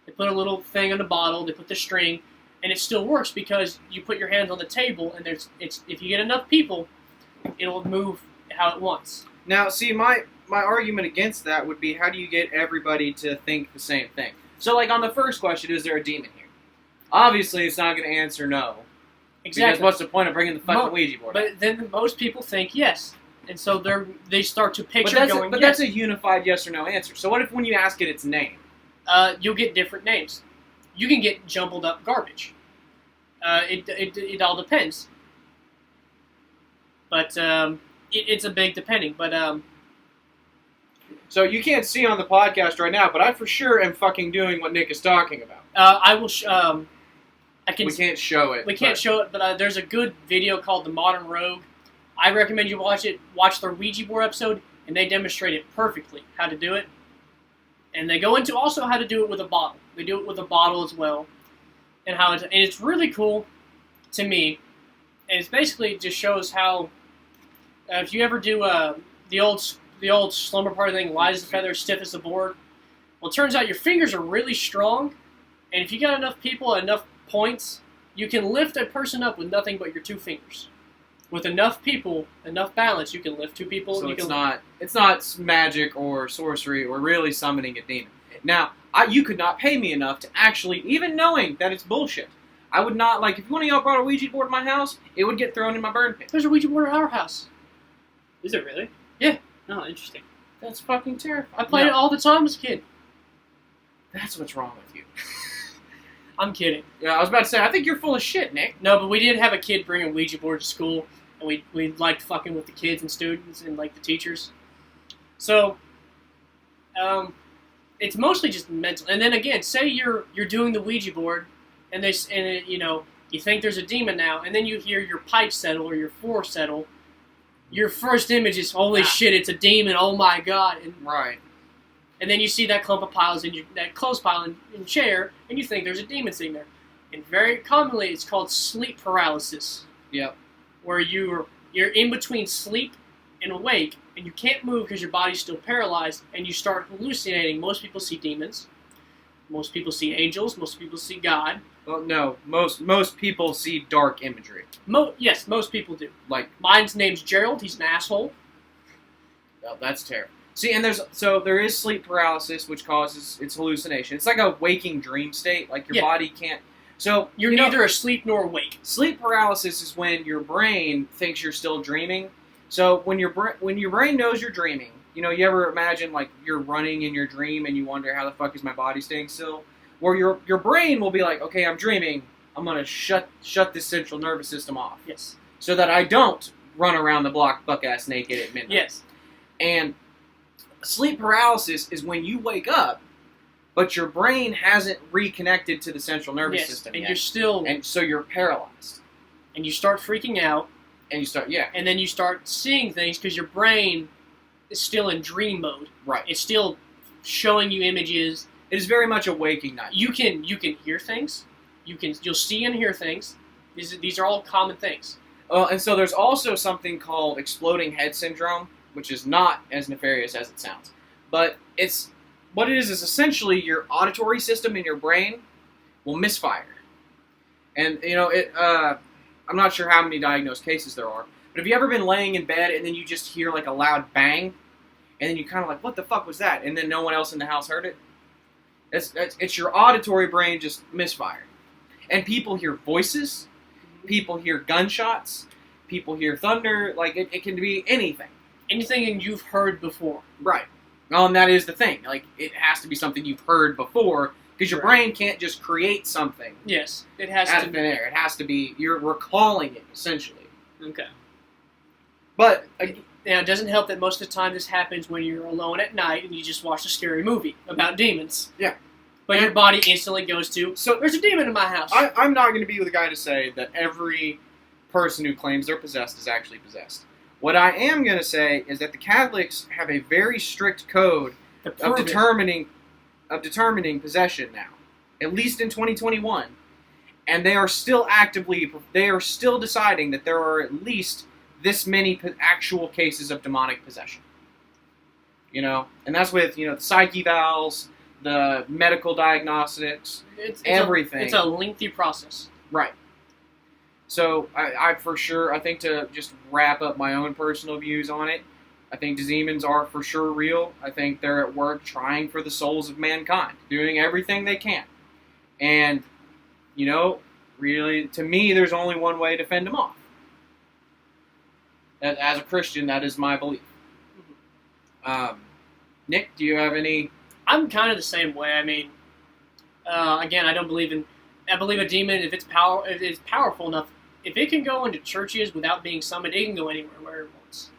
They put a little thing in the bottle. They put the string, and it still works because you put your hands on the table, and if you get enough people, it'll move how it wants. Now, see, my argument against that would be, how do you get everybody to think the same thing? So, like, on the first question, is there a demon here? Obviously, it's not going to answer no. Exactly. Because what's the point of bringing the fucking Ouija board? But then most people think yes, and so they start to picture but yes. that's a unified yes or no answer. So what if when you ask it its name? You'll get different names. You can get jumbled up garbage. It all depends. But it's a big depending. But So you can't see on the podcast right now, but I for sure am fucking doing what Nick is talking about. I will. I can. We can't show it. We can't show it, but there's a good video called The Modern Rogue. I recommend you watch it. Watch their Ouija board episode, and they demonstrate it perfectly, how to do it. And they go into also how to do it with a bottle. They do it with a bottle as well. And it's really cool to me. And it's basically it just shows how, if you ever do the old slumber party thing, light as a feather, stiff as a board. Well, it turns out your fingers are really strong, and if you got enough people, enough points, you can lift a person up with nothing but your two fingers. With enough people, enough balance, you can lift two people. So and it's not magic or sorcery or really summoning a demon. Now, you could not pay me enough to actually, even knowing that it's bullshit, I would not, like, if one of y'all brought a Ouija board to my house, it would get thrown in my burn pit. There's a Ouija board at our house. Is it really? Yeah. Oh, interesting. That's fucking terrifying. I played it all the time as a kid. That's what's wrong with you. I'm kidding. Yeah, I was about to say, I think you're full of shit, Nick. No, but we did have a kid bring a Ouija board to school, and we liked fucking with the kids and students and like the teachers. So, it's mostly just mental. And then again, say you're doing the Ouija board, and you think there's a demon now, and then you hear your pipe settle or your floor settle. Your first image is, holy shit, it's a demon! Oh my god! Right. And then you see that clump of piles that clothes pile in your chair, and you think there's a demon sitting there. And very commonly, it's called sleep paralysis. Yep. Where you're in between sleep and awake, and you can't move because your body's still paralyzed, and you start hallucinating. Most people see demons. Most people see angels. Most people see God. Well, no, most people see dark imagery. Yes, most people do. Like, Mine's name's Gerald. He's an asshole. oh, that's terrible. See, and there is sleep paralysis, which causes its hallucination. It's like a waking dream state. Like your body can't. So You're neither asleep nor awake. Sleep paralysis is when your brain thinks you're still dreaming. So when your brain knows you're dreaming, you ever imagine like you're running in your dream and you wonder how the fuck is my body staying still? Where your brain will be like, okay, I'm dreaming, I'm gonna shut this central nervous system off, Yes. so that I don't run around the block buck-ass naked at midnight. Yes. And sleep paralysis is when you wake up, but your brain hasn't reconnected to the central nervous system and yet. you're still, And so you're paralyzed. and you start freaking out, And you start, and then you start seeing things because your brain is still in dream mode. right. It's still showing you images. It is very much a waking night. You can hear things. You'll see and hear things. These are all common things. And so there's also something called exploding head syndrome, which is not as nefarious as it sounds. But it's what it is essentially your auditory system in your brain will misfire. And, I'm not sure how many diagnosed cases there are, but have you ever been laying in bed and then you just hear like a loud bang, and then you kind of like, what the fuck was that? And then no one else in the house heard it? It's your auditory brain just misfiring. And people hear voices, people hear gunshots, people hear thunder, like it can be anything. Anything you've heard before. Right. Well, and that is the thing. Like, it has to be something you've heard before, because your brain can't just create something Yes, it has out to of thin air. It has to be, you're recalling it, essentially. Okay. But, Now, it doesn't help that most of the time this happens when you're alone at night and you just watch a scary movie about demons. Yeah. But your body instantly goes to, so there's a demon in my house. I'm not going to be the guy to say that every person who claims they're possessed is actually possessed. What I am going to say is that the Catholics have a very strict code To of prove it. determining possession now, at least in 2021, and they are still deciding that there are at least this many actual cases of demonic possession. And that's with the psych evals, the medical diagnostics, It's everything. It's a lengthy process. Right. So I for sure, I think, to just wrap up my own personal views on it, I think demons are for sure real. I think they're at work trying for the souls of mankind, doing everything they can. And, really, to me, there's only one way to fend them off. As a Christian, that is my belief. Nick, do you have any? I'm kind of the same way. I mean, again, I believe a demon, if it's powerful enough, if it can go into churches without being summoned, it can go anywhere where it wants.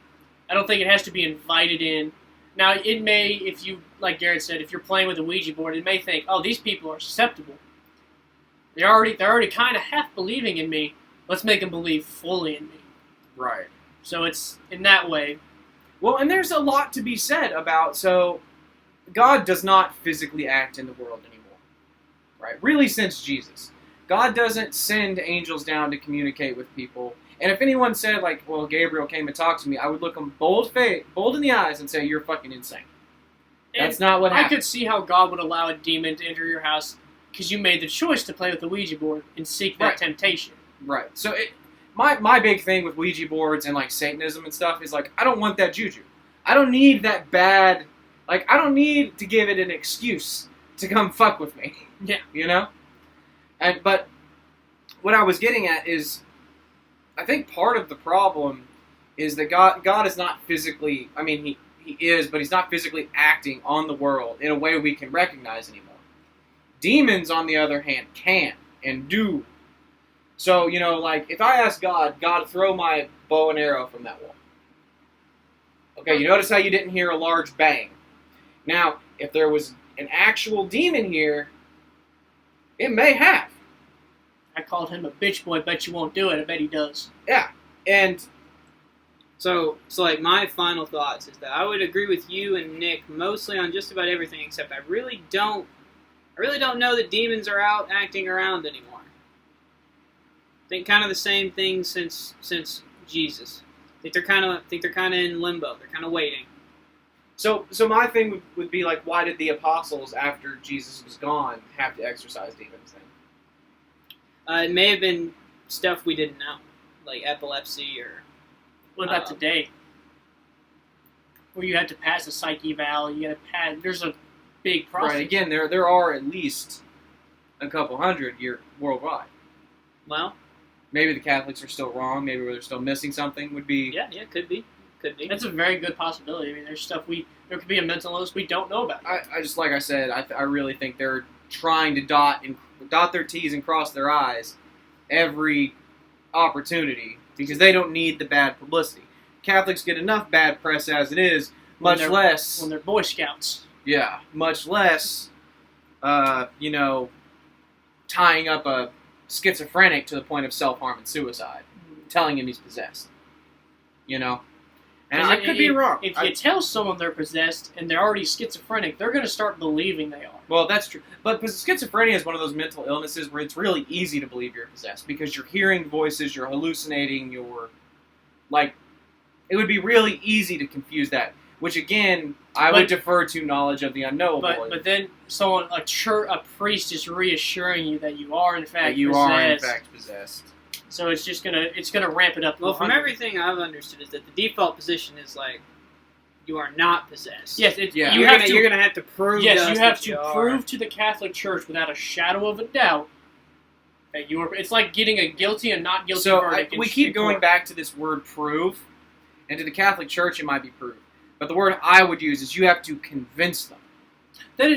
I don't think it has to be invited in. Now, it may, if you, like Garrett said, if you're playing with a Ouija board, it may think, oh, these people are susceptible. They're already kind of half believing in me. Let's make them believe fully in me. Right. So it's in that way. Well, and there's a lot to be said about, so God does not physically act in the world anymore. Right? Really, since Jesus. God doesn't send angels down to communicate with people. And if anyone said, like, well, Gabriel came and talked to me, I would look them bold in the eyes and say, you're fucking insane. That's not what happened. I could see how God would allow a demon to enter your house because you made the choice to play with the Ouija board and seek that temptation. Right. So my big thing with Ouija boards and, like, Satanism and stuff is, like, I don't want that juju. I don't need that bad, like, I don't need to give it an excuse to come fuck with me. Yeah. But what I was getting at is, I think part of the problem is that God is not physically, I mean, he is, but he's not physically acting on the world in a way we can recognize anymore. Demons, on the other hand, can and do. So, like, if I ask God, throw my bow and arrow from that wall. Okay, you notice how you didn't hear a large bang. Now, if there was an actual demon here, it may have. I called him a bitch boy, bet you won't do it. I bet he does. Yeah, and So like my final thoughts is that I would agree with you and Nick mostly on just about everything, except I really don't know that demons are out acting around anymore. I think kind of the same thing since Jesus. I think they're kind of in limbo. They're kind of waiting. So my thing would be, like, why did the apostles, after Jesus was gone, have to exorcise demons then? It may have been stuff we didn't know, like epilepsy or... What about today? Where you have to pass a psych eval, you got to pass... There's a big process. Right, again, there are at least a couple hundred worldwide. Well... Maybe the Catholics are still wrong, maybe they're still missing something, would be... Yeah, could be. That's a very good possibility. I mean, there's stuff there could be a mental illness we don't know about. I just, like I said, I really think they're trying to dot their T's and cross their I's every opportunity because they don't need the bad publicity. Catholics get enough bad press as it is, much less when they're Boy Scouts. Yeah, much less, tying up a schizophrenic to the point of self-harm and suicide, telling him he's possessed. And I could be wrong. If you tell someone they're possessed and they're already schizophrenic, they're going to start believing they are. Well, that's true. But schizophrenia is one of those mental illnesses where it's really easy to believe you're possessed because you're hearing voices, you're hallucinating, it would be really easy to confuse that. Which, again, I would defer to knowledge of the unknowable. But then a priest is reassuring you that you are, in fact, possessed. So it's gonna ramp it up. Well, from everything I've understood is that the default position is like you are not possessed. Yes, you're gonna have to prove. Yes, you have to prove to the Catholic Church without a shadow of a doubt that you are. It's like getting a guilty and not guilty verdict. We keep going back to this word "prove," and to the Catholic Church, it might be "prove," but the word I would use is you have to convince them.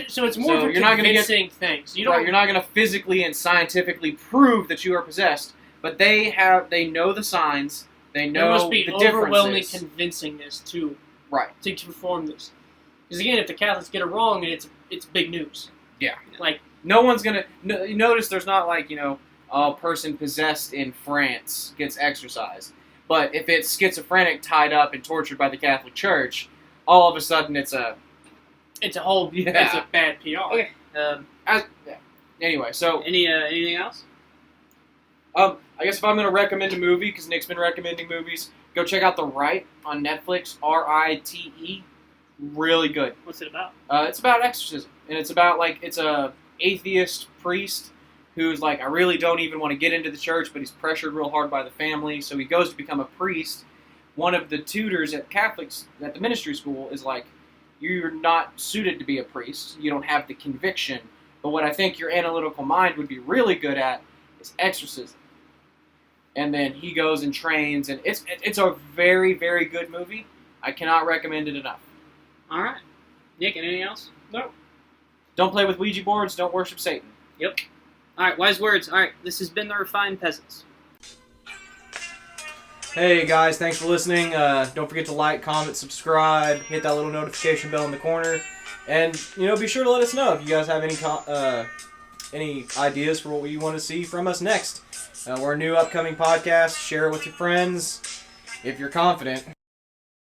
So it's more of a convincing thing. So you're not going to physically and scientifically prove that you are possessed. But they know the signs. They know there must be the overwhelming differences. convincingness to perform this. Because again, if the Catholics get it wrong, it's big news. Yeah. Like no one's gonna. No, you notice there's not a person possessed in France gets exorcised. But if it's schizophrenic tied up and tortured by the Catholic Church, all of a sudden it's a bad PR. Okay. Anyway, so anything else? I guess if I'm going to recommend a movie, because Nick's been recommending movies, go check out The Rite on Netflix, RITE. Really good. What's it about? It's about exorcism, and it's about, it's a atheist priest who's I really don't even want to get into the church, but he's pressured real hard by the family, so he goes to become a priest. One of the tutors at the ministry school is you're not suited to be a priest, you don't have the conviction, but what I think your analytical mind would be really good at is exorcism. And then he goes and trains, and it's a very, very good movie. I cannot recommend it enough. All right. Nick, anything else? No. Don't play with Ouija boards. Don't worship Satan. Yep. All right, wise words. All right, this has been the Refined Peasants. Hey guys, thanks for listening. Don't forget to like, comment, subscribe, hit that little notification bell in the corner, and be sure to let us know if you guys have any ideas for what you want to see from us next. We're a new upcoming podcast. Share it with your friends if you're confident.